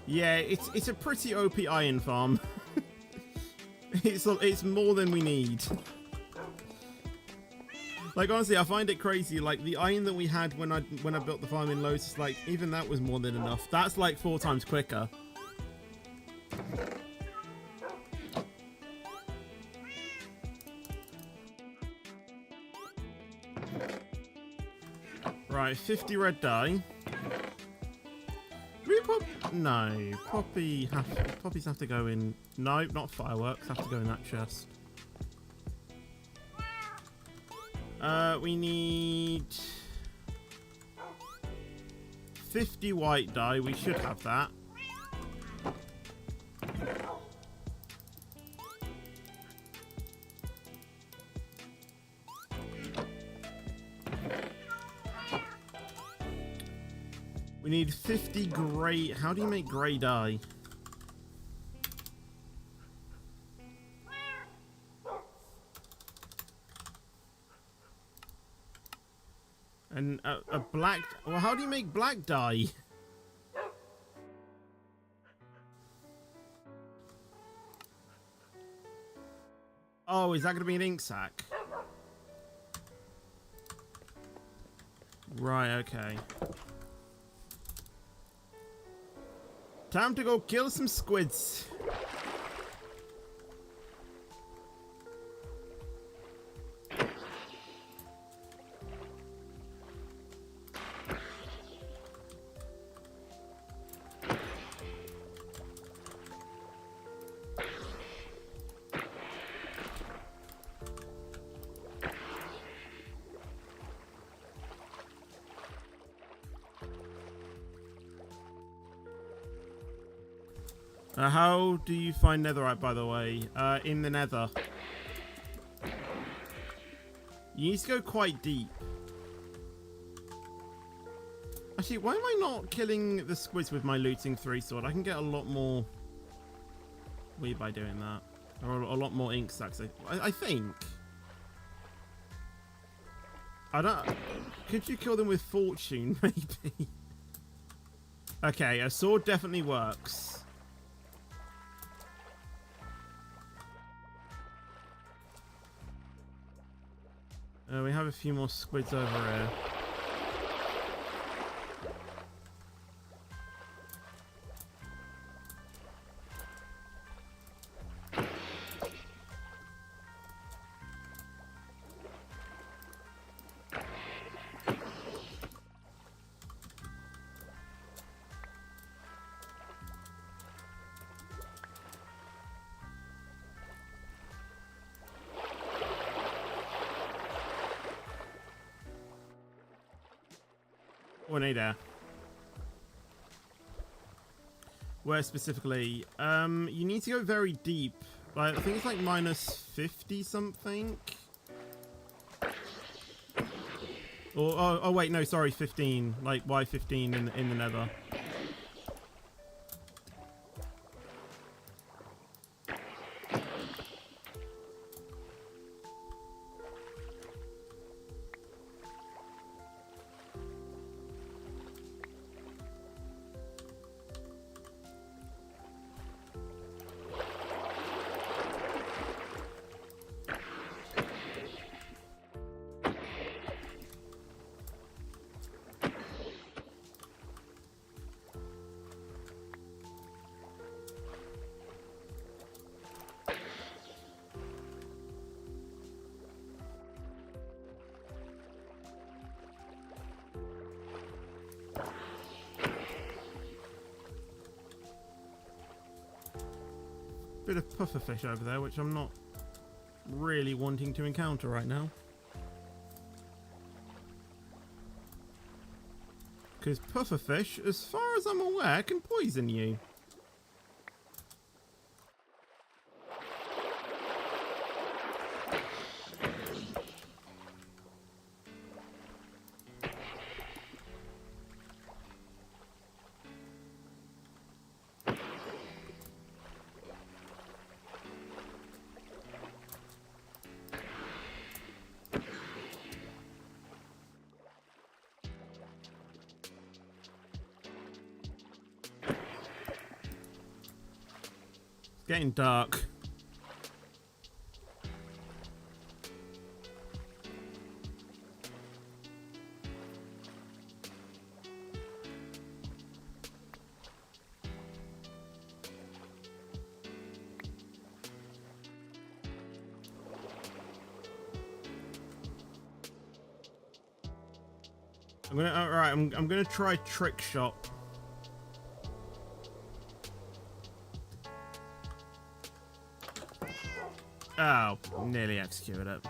Yeah, it's a pretty OP iron farm. It's more than we need. Like, honestly, I find it crazy. Like, the iron that we had when I built the farm in Lotus, like, even that was more than enough. That's like 4 times quicker. Right, 50 red dye. No, poppies have to go in. No, not fireworks. Have to go in that chest. We need 50 white dye. We should have that. We need 50 grey. How do you make grey dye? And a black... Well, how do you make black dye? Oh, is that going to be an ink sac? Right, okay. Time to go kill some squids. How do you find netherite, by the way? In the nether. You need to go quite deep. Actually, why am I not killing the squids with my looting 3 sword? I can get a lot more weed by doing that. Or a lot more ink sacks, I think. I don't... Could you kill them with fortune, maybe? Okay, a sword definitely works. We have a few more squids over here. Oh, no, there. Where specifically? You need to go very deep. Like, I think it's like minus 50 something. Or oh wait, no, sorry, 15. Like Y15 in the nether. Bit of pufferfish over there, which I'm not really wanting to encounter right now. Because pufferfish, as far as I'm aware, can poison you. getting dark. I'm gonna try trick shot. Oh, nearly executed it.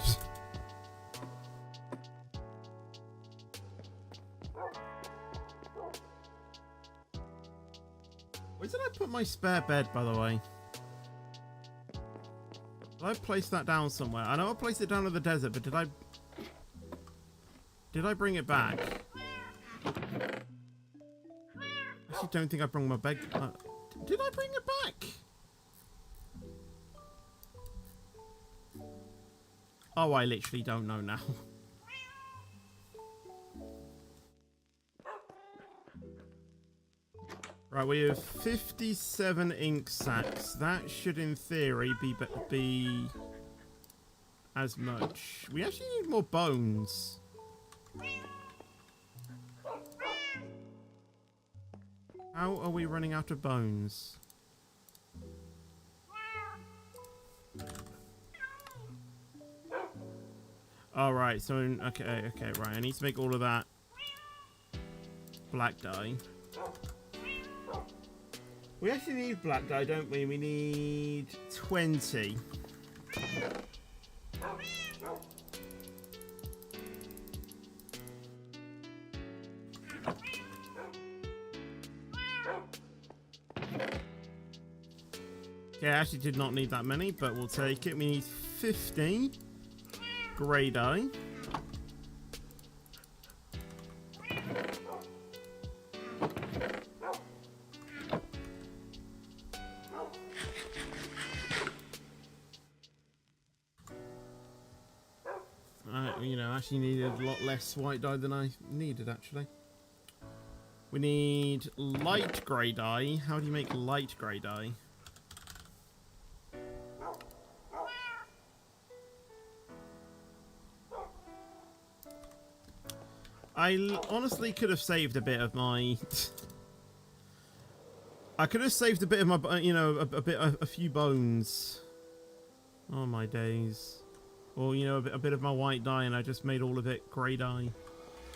Where did I put my spare bed, by the way? Did I place that down somewhere? I know I placed it down in the desert, but did I bring it back? I don't think I brought my bed. Did I bring it back? Oh, I literally don't know now. Right, we have 57 ink sacks. That should, in theory, be as much. We actually need more bones. How are we running out of bones? Alright, so, okay, right. I need to make all of that black dye. We actually need black dye, don't we? We need 20. Okay, I actually did not need that many, but we'll take it. We need 50 grey dye. You know, actually needed a lot less white dye than I needed, actually. We need light grey dye. How do you make light grey dye? I honestly could have saved a bit of my... I could have saved a bit of my, you know, a few bones. Oh my days. Or, you know, a bit of my white dye, and I just made all of it grey dye.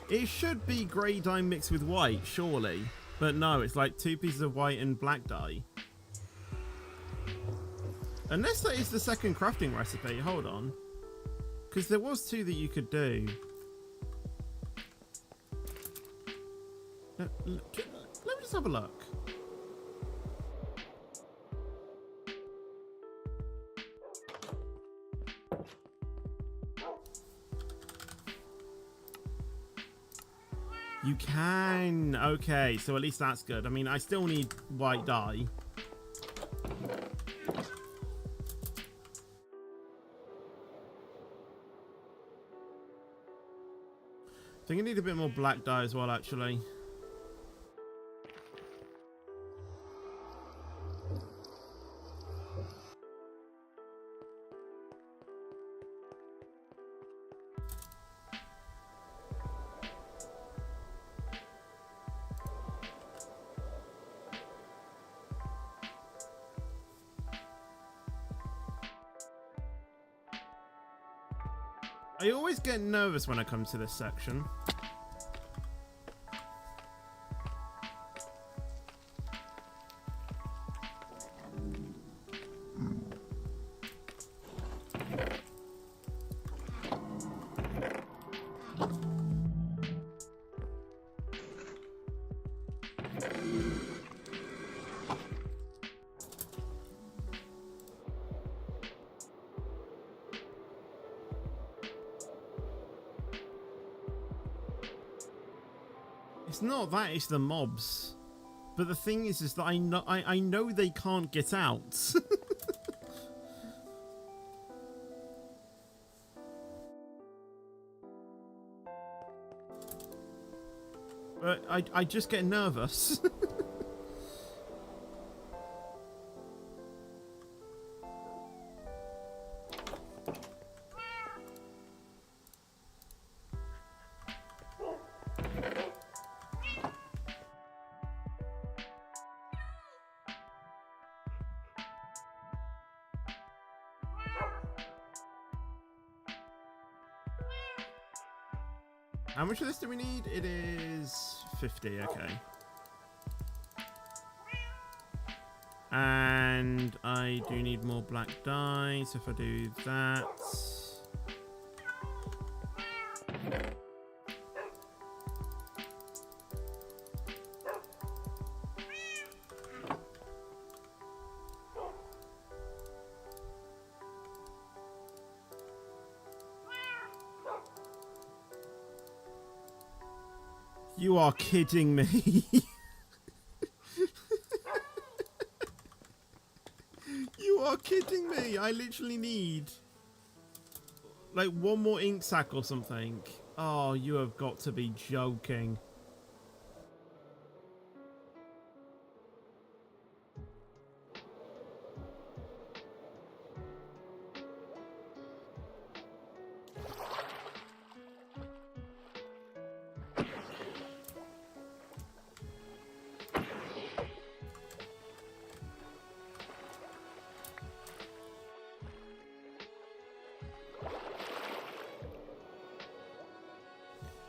It should be grey dye mixed with white, surely. But no, it's like 2 pieces of white and black dye. Unless that is the second crafting recipe. Hold on. Because there was 2 that you could do. Let me just have a look. You can. Okay, so at least that's good. I mean, I still need white dye. I think I need a bit more black dye as well, actually. I always get nervous when I come to this section. It's not that, it's the mobs. But the thing is that I know they can't get out. But I just get nervous. How much of this do we need? It is 50, okay. And I do need more black dye, so if I do that... You are kidding me. You are kidding me. I literally need like one more ink sac or something. Oh, you have got to be joking.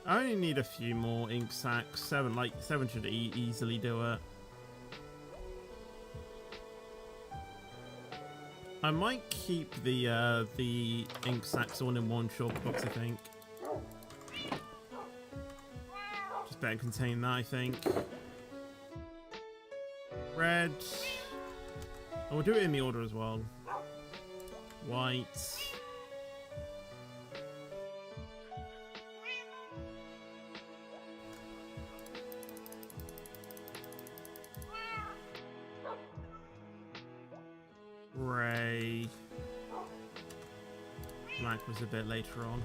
I only need a few more ink sacs. Seven should easily do it. I might keep the ink sacs all in one chalk box, I think. Just better contain that, I think. Red. And we'll do it in the order as well. White. Grey. Black was a bit later on.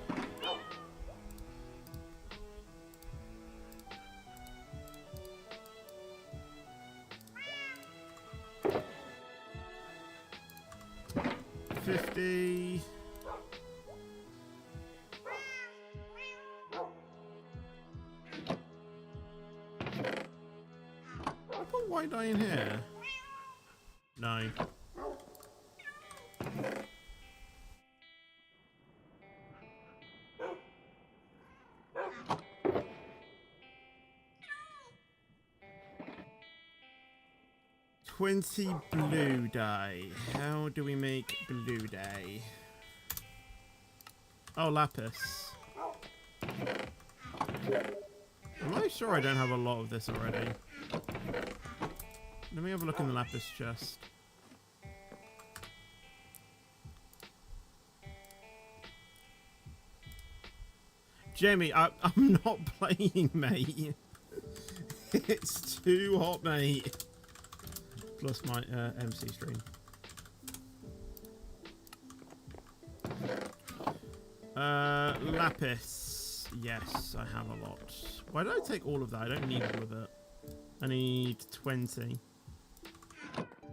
$50. I put white dye in here. No. $20 blue dye. How do we make blue dye? Oh, lapis. Am I sure I don't have a lot of this already? Let me have a look in the lapis chest. Jamie, I'm not playing, mate. It's too hot, mate. Plus my MC stream. Lapis. Yes, I have a lot. Why did I take all of that? I don't need all of it. I need 20.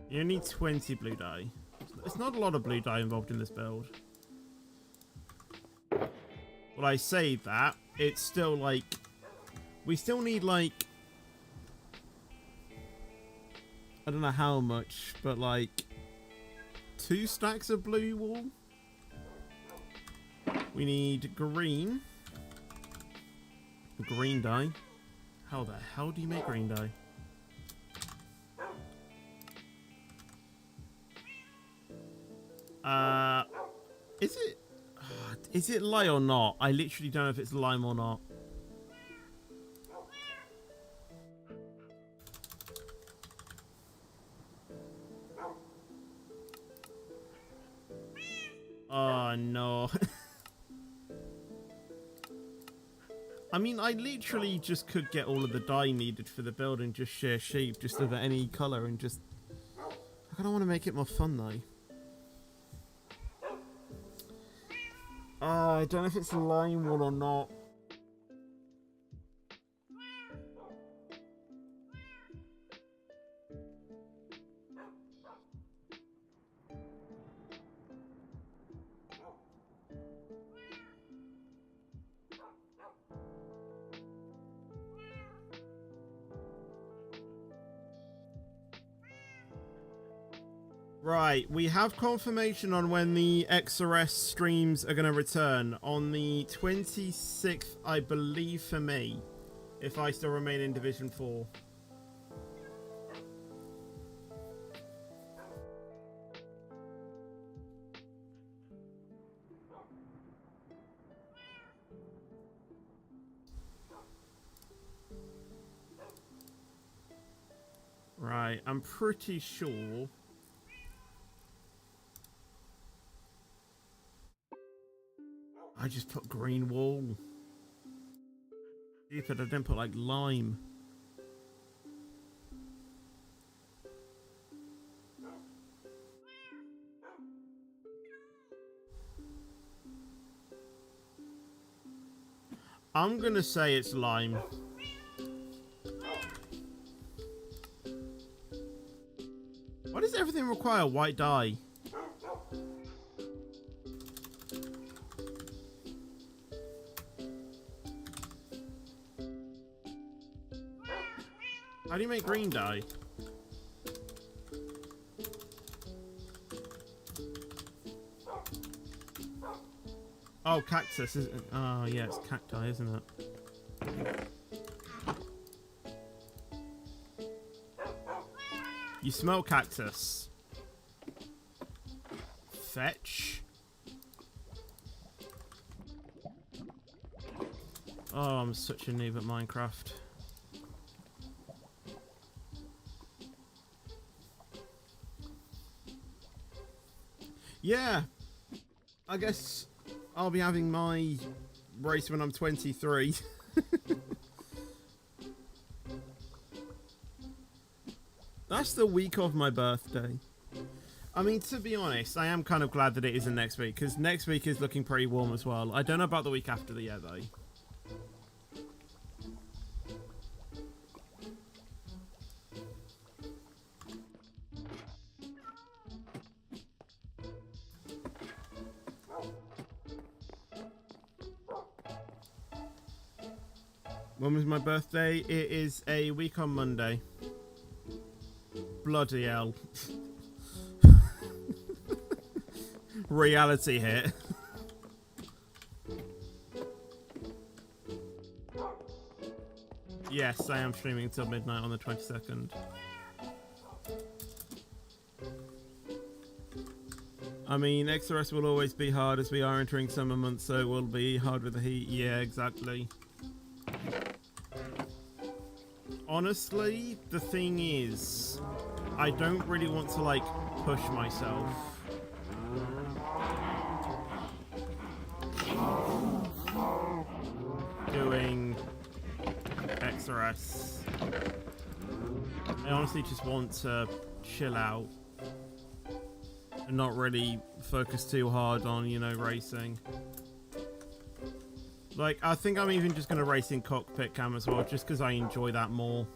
You need 20 blue dye. It's not a lot of blue dye involved in this build. Well, I say that, it's still like... We still need like... I don't know how much, but like 2 stacks of blue wool. We need green. Green dye. How the hell do you make green dye? Is it lye or not? I literally don't know if it's lime or not. Oh no. I mean, I literally just could get all of the dye needed for the build and just share shape just of any colour and just... I don't want to make it more fun though. I don't know if it's lime wool or not. Right, we have confirmation on when the XRS streams are going to return. On the 26th, I believe, for me, if I still remain in Division 4. Right, I'm pretty sure. I just put green wall. Stupid, I didn't put like lime. I'm gonna say it's lime. Why does everything require white dye? How do you make green dye? Oh, cactus, isn't it? Oh, yeah, it's cacti, isn't it? You smell cactus. Fetch. Oh, I'm such a noob at Minecraft. Yeah, I guess I'll be having my race when I'm 23. That's the week of my birthday. I mean, to be honest, I am kind of glad that it isn't next week, because next week is looking pretty warm as well. I don't know about the week after the year, though. When was my birthday? It is a week on Monday. Bloody hell. Reality hit. Yes, I am streaming until midnight on the 22nd. I mean, XRS will always be hard as we are entering summer months, so it will be hard with the heat. Yeah, exactly. Honestly, the thing is, I don't really want to, like, push myself. Doing XRS. I honestly just want to chill out and not really focus too hard on, you know, racing. Like, I think I'm even just going to race in cockpit cam as well, just because I enjoy that more.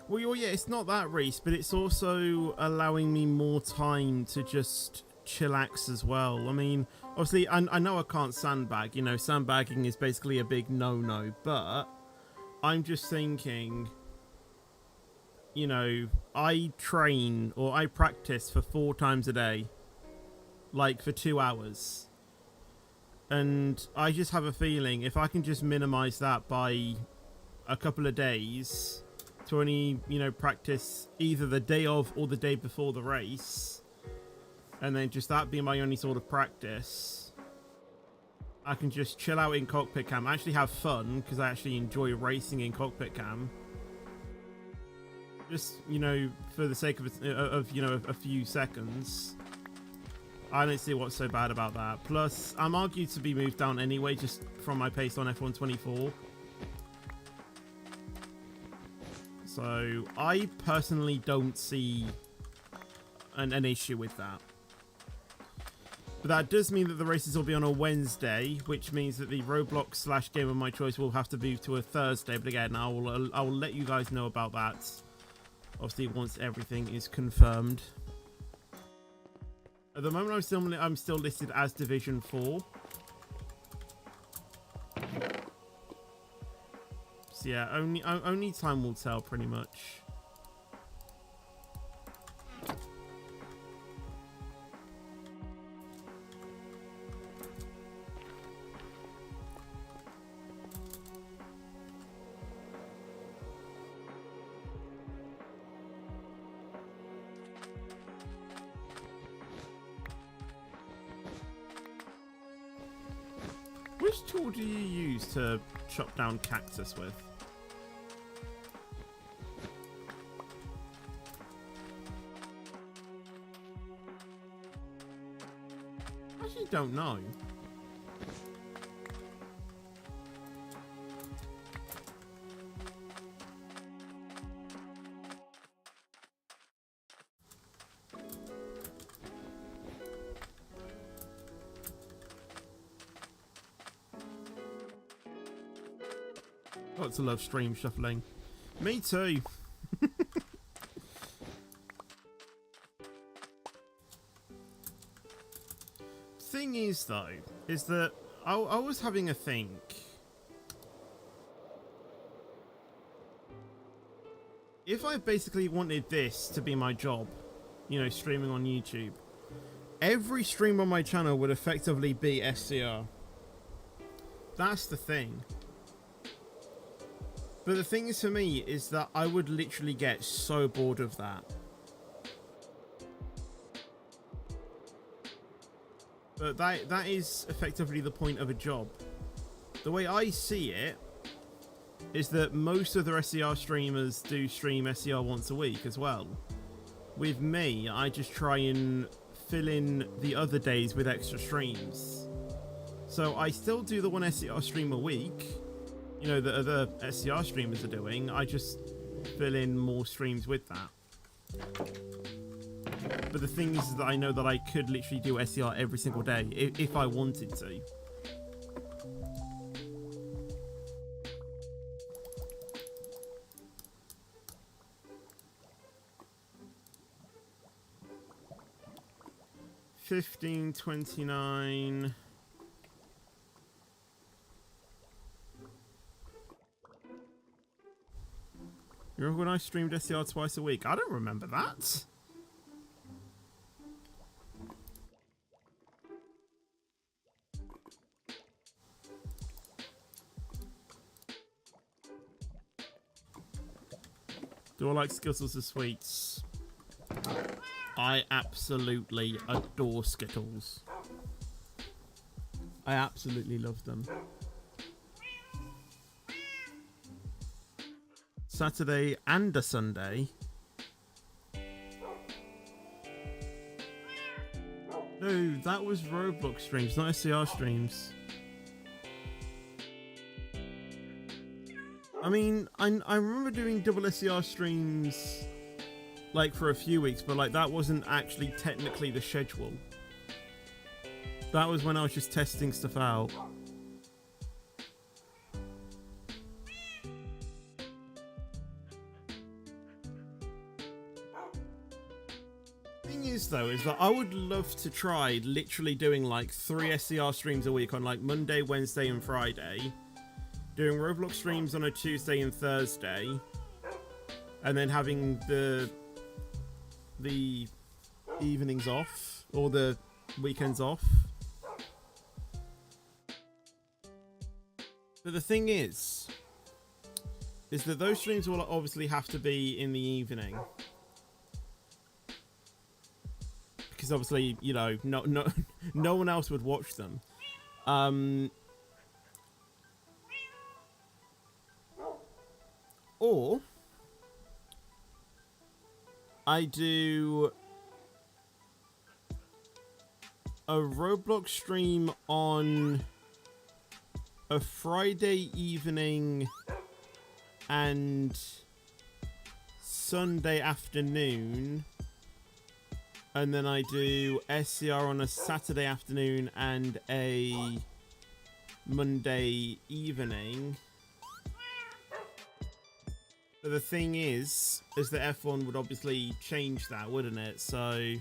Well, yeah, it's not that, Reese, but it's also allowing me more time to just chillax as well. I mean, obviously, I know I can't sandbag. You know, sandbagging is basically a big no-no, but I'm just thinking, you know, I train or I practice for 4 times a day, like for 2 hours. And I just have a feeling if I can just minimize that by a couple of days to only, you know, practice either the day of or the day before the race, and then just that being my only sort of practice, I can just chill out in cockpit cam, actually have fun, because I actually enjoy racing in cockpit cam. Just, you know, for the sake of you know, a few seconds. I don't see what's so bad about that. Plus, I'm argued to be moved down anyway, just from my pace on F124. So, I personally don't see an issue with that. But that does mean that the races will be on a Wednesday, which means that the Roblox / game of my choice will have to move to a Thursday. But again, I will let you guys know about that obviously once everything is confirmed. At the moment, I'm still listed as Division 4. So yeah, only time will tell, pretty much. Which tool do you use to chop down cactus with? I actually don't know. Got to love stream shuffling. Me too. Thing is, though, is that I was having a think. If I basically wanted this to be my job, you know, streaming on YouTube, every stream on my channel would effectively be SCR. That's the thing. But the thing is, for me, is that I would literally get so bored of that. But that is effectively the point of a job. The way I see it is that most of the SCR streamers do stream SCR once a week as well. With me, I just try and fill in the other days with extra streams. So I still do the one SCR stream a week, you know, that other SCR streamers are doing. I just fill in more streams with that. But the thing is that I know that I could literally do SCR every single day if I wanted to. $15.29. You remember when I streamed SCR twice a week? I don't remember that. Do I like Skittles or sweets? I absolutely adore Skittles. I absolutely love them. Saturday and a Sunday. No, that was Roblox streams, not SCR streams. I mean, I remember doing double SCR streams like for a few weeks, but like that wasn't actually technically the schedule. That was when I was just testing stuff out. Thing is though, is that I would love to try literally doing like 3 SCR streams a week on like Monday, Wednesday and Friday. Doing Roblox streams on a Tuesday and Thursday. And then having the evenings off, or the weekends off. But the thing is that those streams will obviously have to be in the evening. Because obviously, you know, no one else would watch them. Or I do a Roblox stream on a Friday evening and Sunday afternoon, and then I do SCR on a Saturday afternoon and a Monday evening. But the thing is that F1 would obviously change that, wouldn't it? So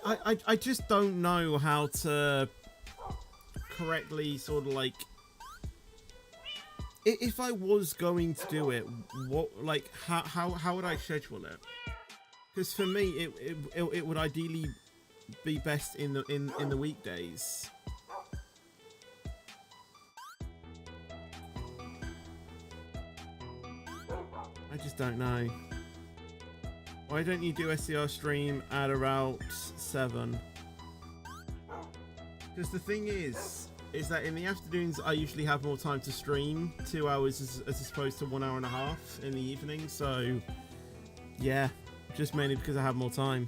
I just don't know how to correctly sort of like, if I was going to do it, what, like, how would I schedule it? Because for me, it would ideally be best in the weekdays. I just don't know. Why don't you do SCR stream at about 7? Because the thing is that in the afternoons I usually have more time to stream, 2 hours as opposed to 1 hour and a half in the evening. So yeah, just mainly because I have more time.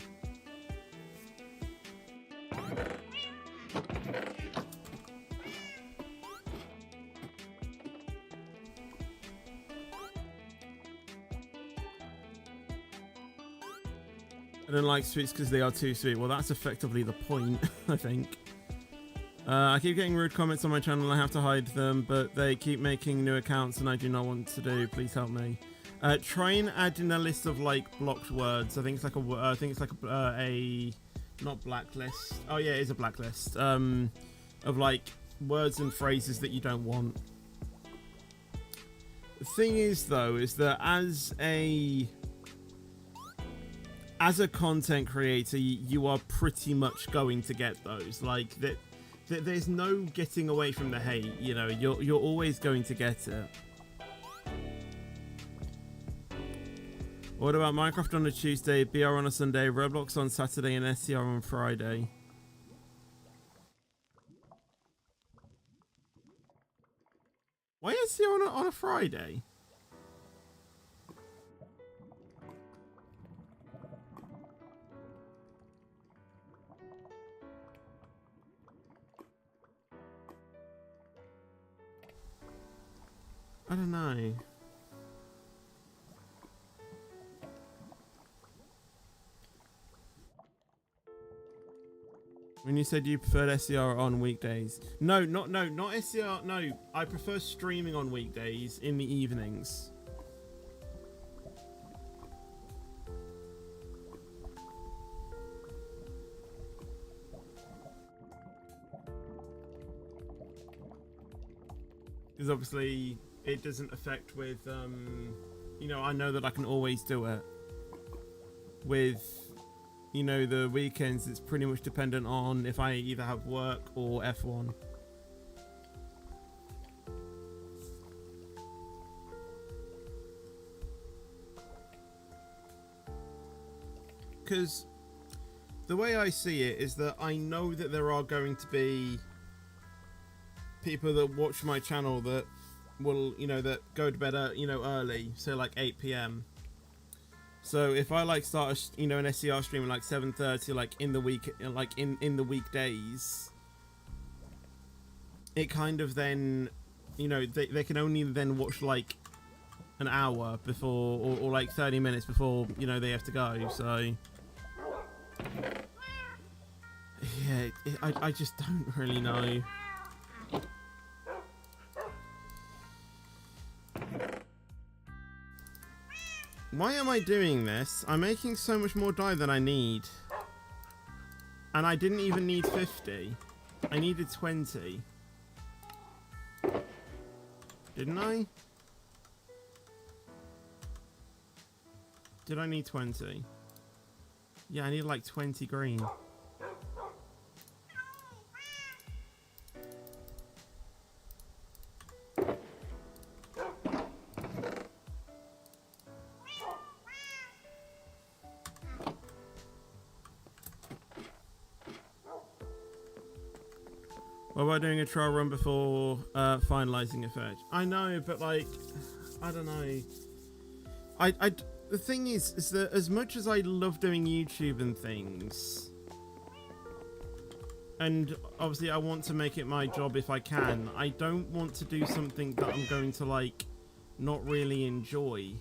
I don't like sweets because they are too sweet. Well, that's effectively the point, I think. I keep getting rude comments on my channel. I have to hide them, but they keep making new accounts and I do not want to do. Please help me. Try and add in a list of like blocked words. I think it's like a not blacklist. Oh yeah, it is a blacklist. Of like words and phrases that you don't want. The thing is though, is that as a content creator, you are pretty much going to get those. Like that, there's no getting away from the hate. You know, you're always going to get it. What about Minecraft on a Tuesday, BR on a Sunday, Roblox on Saturday, and SCR on Friday? Why SCR on a Friday? I don't know. When you said you preferred SCR on weekdays. No, not SCR. No, I prefer streaming on weekdays in the evenings. Because obviously it doesn't affect with, you know, I know that I can always do it. With, you know, the weekends, it's pretty much dependent on if I either have work or F1. Because the way I see it is that I know that there are going to be people that watch my channel that will, you know, that go to bed, you know, early, so like 8 PM. So if I like start a, you know, an SCR stream at like 7:30, like in the week, like in the weekdays, it kind of then, you know, they can only then watch like an hour before, or like 30 minutes before, you know, they have to go. So yeah, I just don't really know. Why am I doing this? I'm making so much more dye than I need. And I didn't even need 50. I needed 20. Didn't I? Did I need 20? Yeah, I need like 20 green. What about doing a trial run before finalizing effect? I know, but like, I don't know. The thing is that as much as I love doing YouTube and things, and obviously I want to make it my job if I can, I don't want to do something that I'm going to like not really enjoy.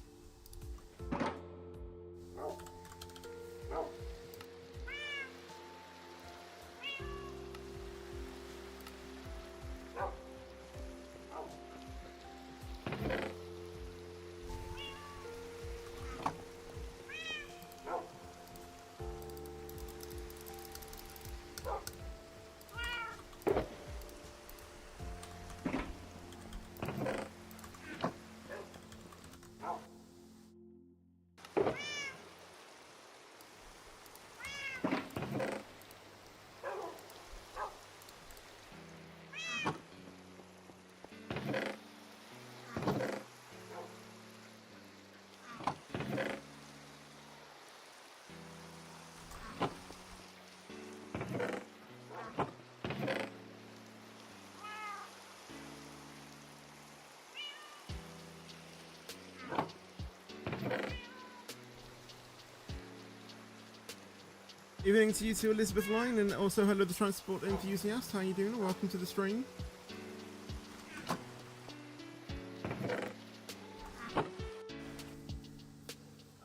Evening to you too, Elizabeth Line, and also hello the transport enthusiast. How you doing? And welcome to the stream.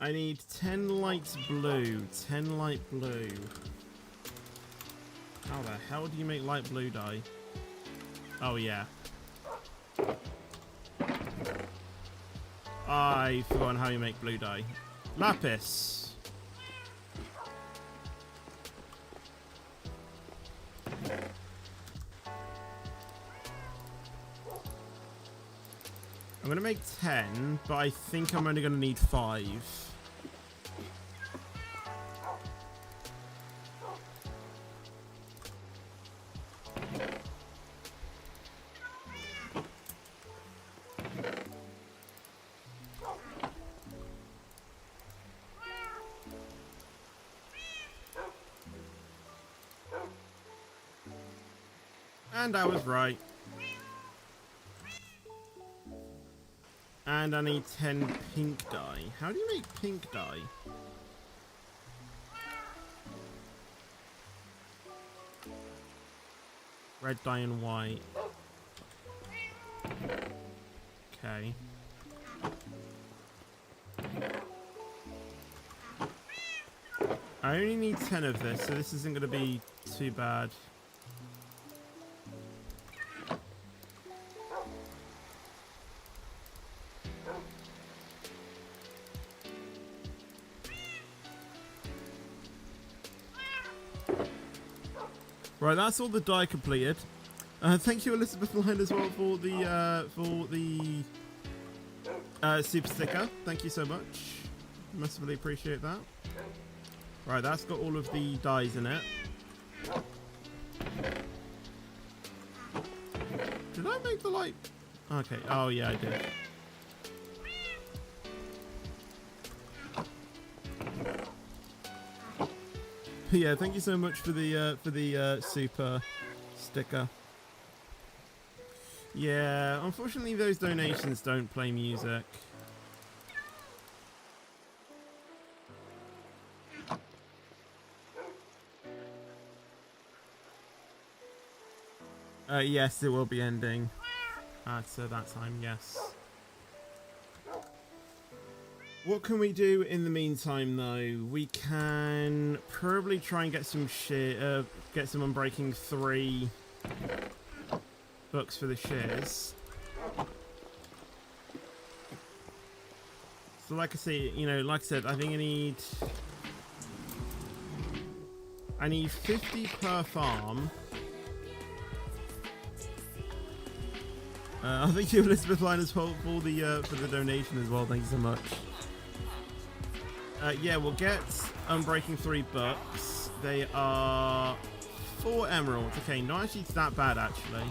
I need 10 light blue. 10 light blue. How the hell do you make light blue dye? Oh yeah. I forgot how you make blue dye. Lapis. I'm gonna make 10, but I think I'm only gonna need 5. And I was right. And I need 10 pink dye. How do you make pink dye? Red dye and white. Okay. I only need 10 of this, so this isn't going to be too bad. Right, that's all the dye completed. Thank you, Elizabeth Line, as well for the super sticker. Thank you so much. Massively appreciate that. Right, that's got all of the dyes in it. Did I make the light? Okay. Oh yeah, I did. Yeah, thank you so much for the super sticker. Yeah, unfortunately those donations don't play music. Yes, it will be ending. So that time, yes. What can we do in the meantime, though? We can probably try and get some get some Unbreaking 3 books for the shares. So, like I say, like I said, I think I need 50 per farm. I thank you, Elizabeth Line, as well for the donation as well. Thank you so much. Yeah, we'll get Unbreaking 3 books. They are 4 emeralds. Okay, not actually that bad, actually.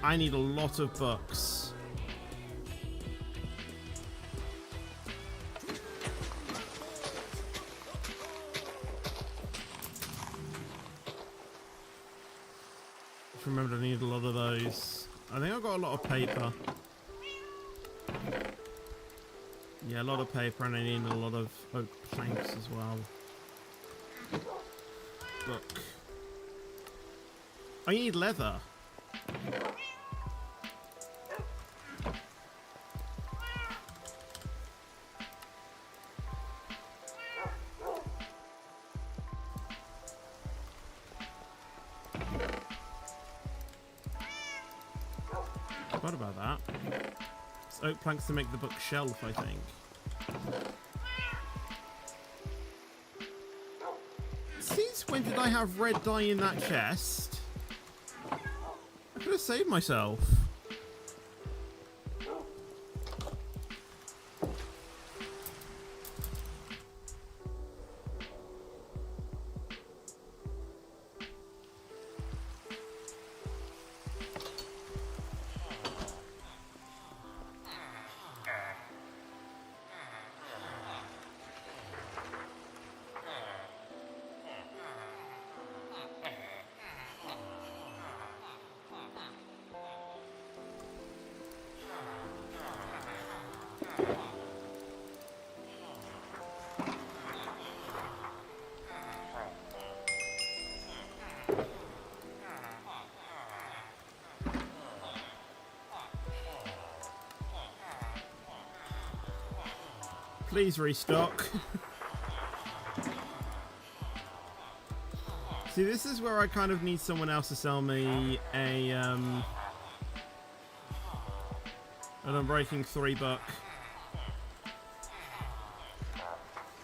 I need a lot of books. Just remembered I need a lot of those. I think I've got a lot of paper. Yeah, a lot of paper, and I need a lot of oak planks as well. Look. I need leather. Forgot about that. It's oak planks to make the bookshelf, I think. Since when did I have red dye in that chest? I could have saved myself. Please restock. See, this is where I kind of need someone else to sell me a an Unbreaking $3.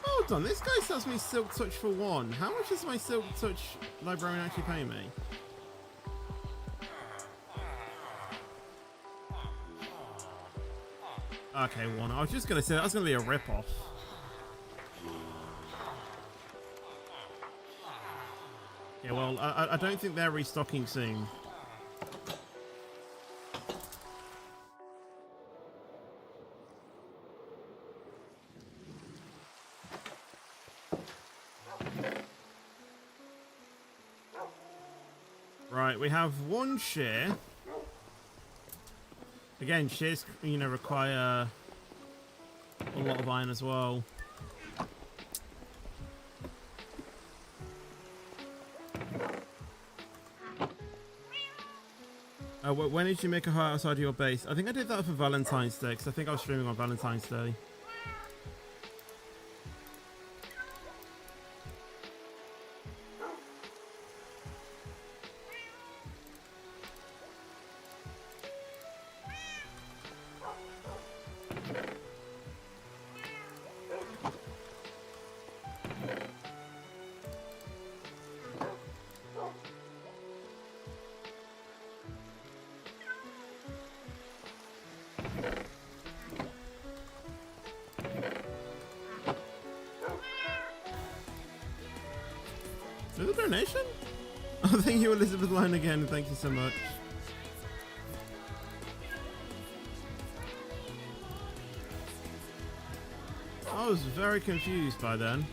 Hold on, this guy sells me Silk Touch for 1. How much does my Silk Touch librarian actually pay me? Okay, 1. I was just gonna say that's gonna be a rip-off. Yeah, well, I don't think they're restocking soon. Right, we have 1 shear. Again, shears, you know, require a lot of iron as well. When did you make a heart outside of your base? I think I did that for Valentine's Day, because I think I was streaming on Valentine's Day. Another donation? Oh, thank you, Elizabeth Line, again. Thank you so much. I was very confused by then.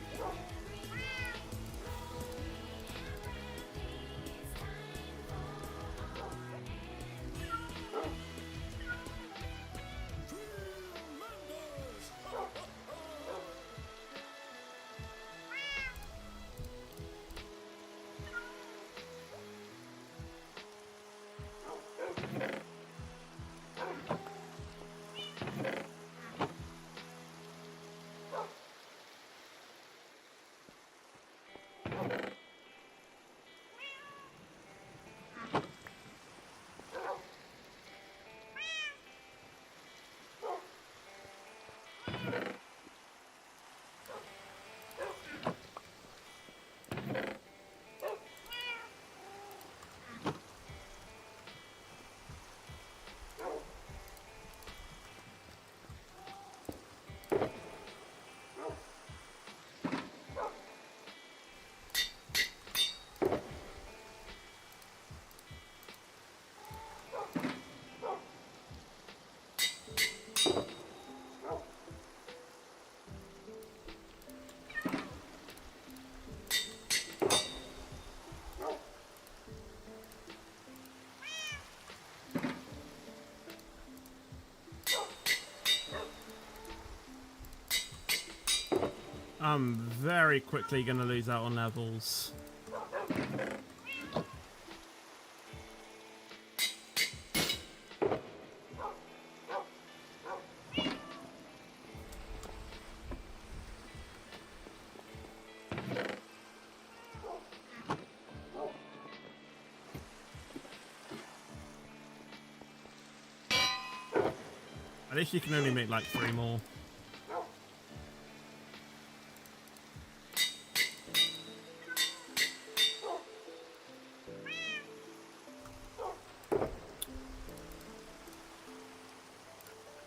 I'm very quickly going to lose out on levels. At least you can only make like 3 more.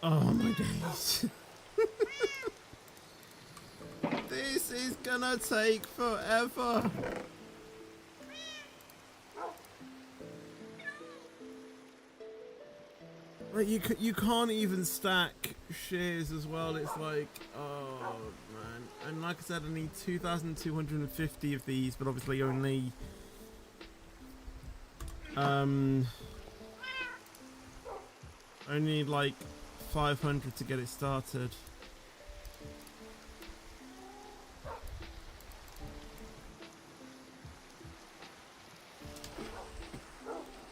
Oh my days. This is gonna take forever. Like you can't even stack shears as well. It's like, oh man. And like I said, I need 2,250 of these, but obviously only only like 500 to get it started.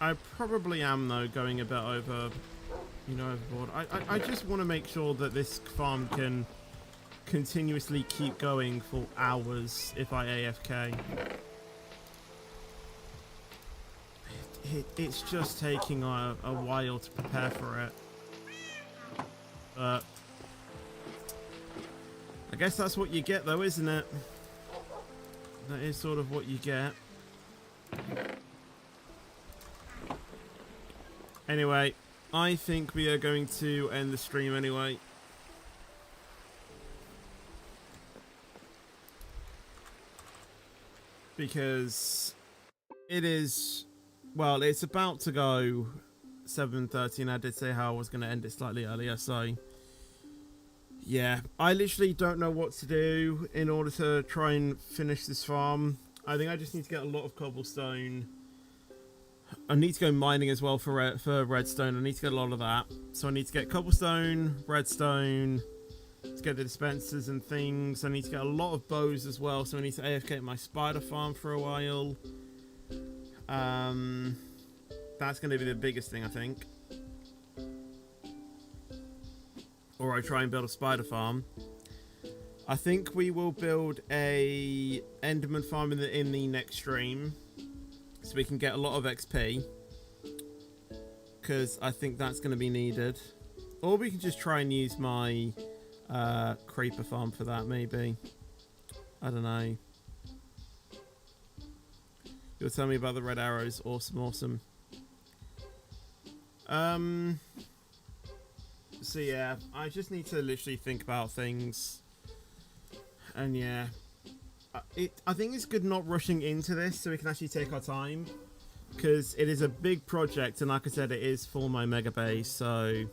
I probably am though going a bit over, you know, overboard. I just want to make sure that this farm can continuously keep going for hours if I AFK. It's just taking a while to prepare for it. But I guess that's what you get though, isn't it? That is sort of what you get. Anyway, I think we are going to end the stream anyway. Because it is, well, it's about to go 7:30 and I did say how I was going to end it slightly earlier, so yeah, I literally don't know what to do in order to try and finish this farm. I think I just need to get a lot of cobblestone. I need to go mining as well for redstone. I need to get a lot of that. So I need to get cobblestone, redstone, to get the dispensers and things. I need to get a lot of bows as well, so I need to AFK my spider farm for a while. That's going to be the biggest thing, I think. Or I try and build a spider farm. I think we will build a enderman farm in the next stream, so we can get a lot of XP, because I think that's going to be needed. Or we can just try and use my creeper farm for that, maybe. I don't know. You'll tell me about the red arrows. Awesome, awesome. So yeah, I just need to literally think about things. And yeah, I think it's good not rushing into this, so we can actually take our time, because it is a big project, and like I said, it is for my mega base, so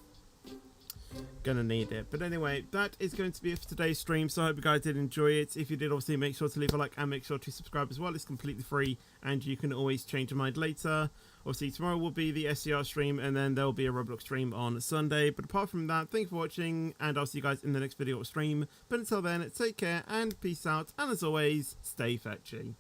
gonna need it. But anyway, that is going to be it for today's stream, so I hope you guys did enjoy it. If you did, obviously make sure to leave a like and make sure to subscribe as well. It's completely free and you can always change your mind later. Obviously tomorrow will be the SCR stream, and then there'll be a Roblox stream on Sunday. But apart from that, thank you for watching, and I'll see you guys in the next video or stream. But until then, take care and peace out, and as always, stay fetchy.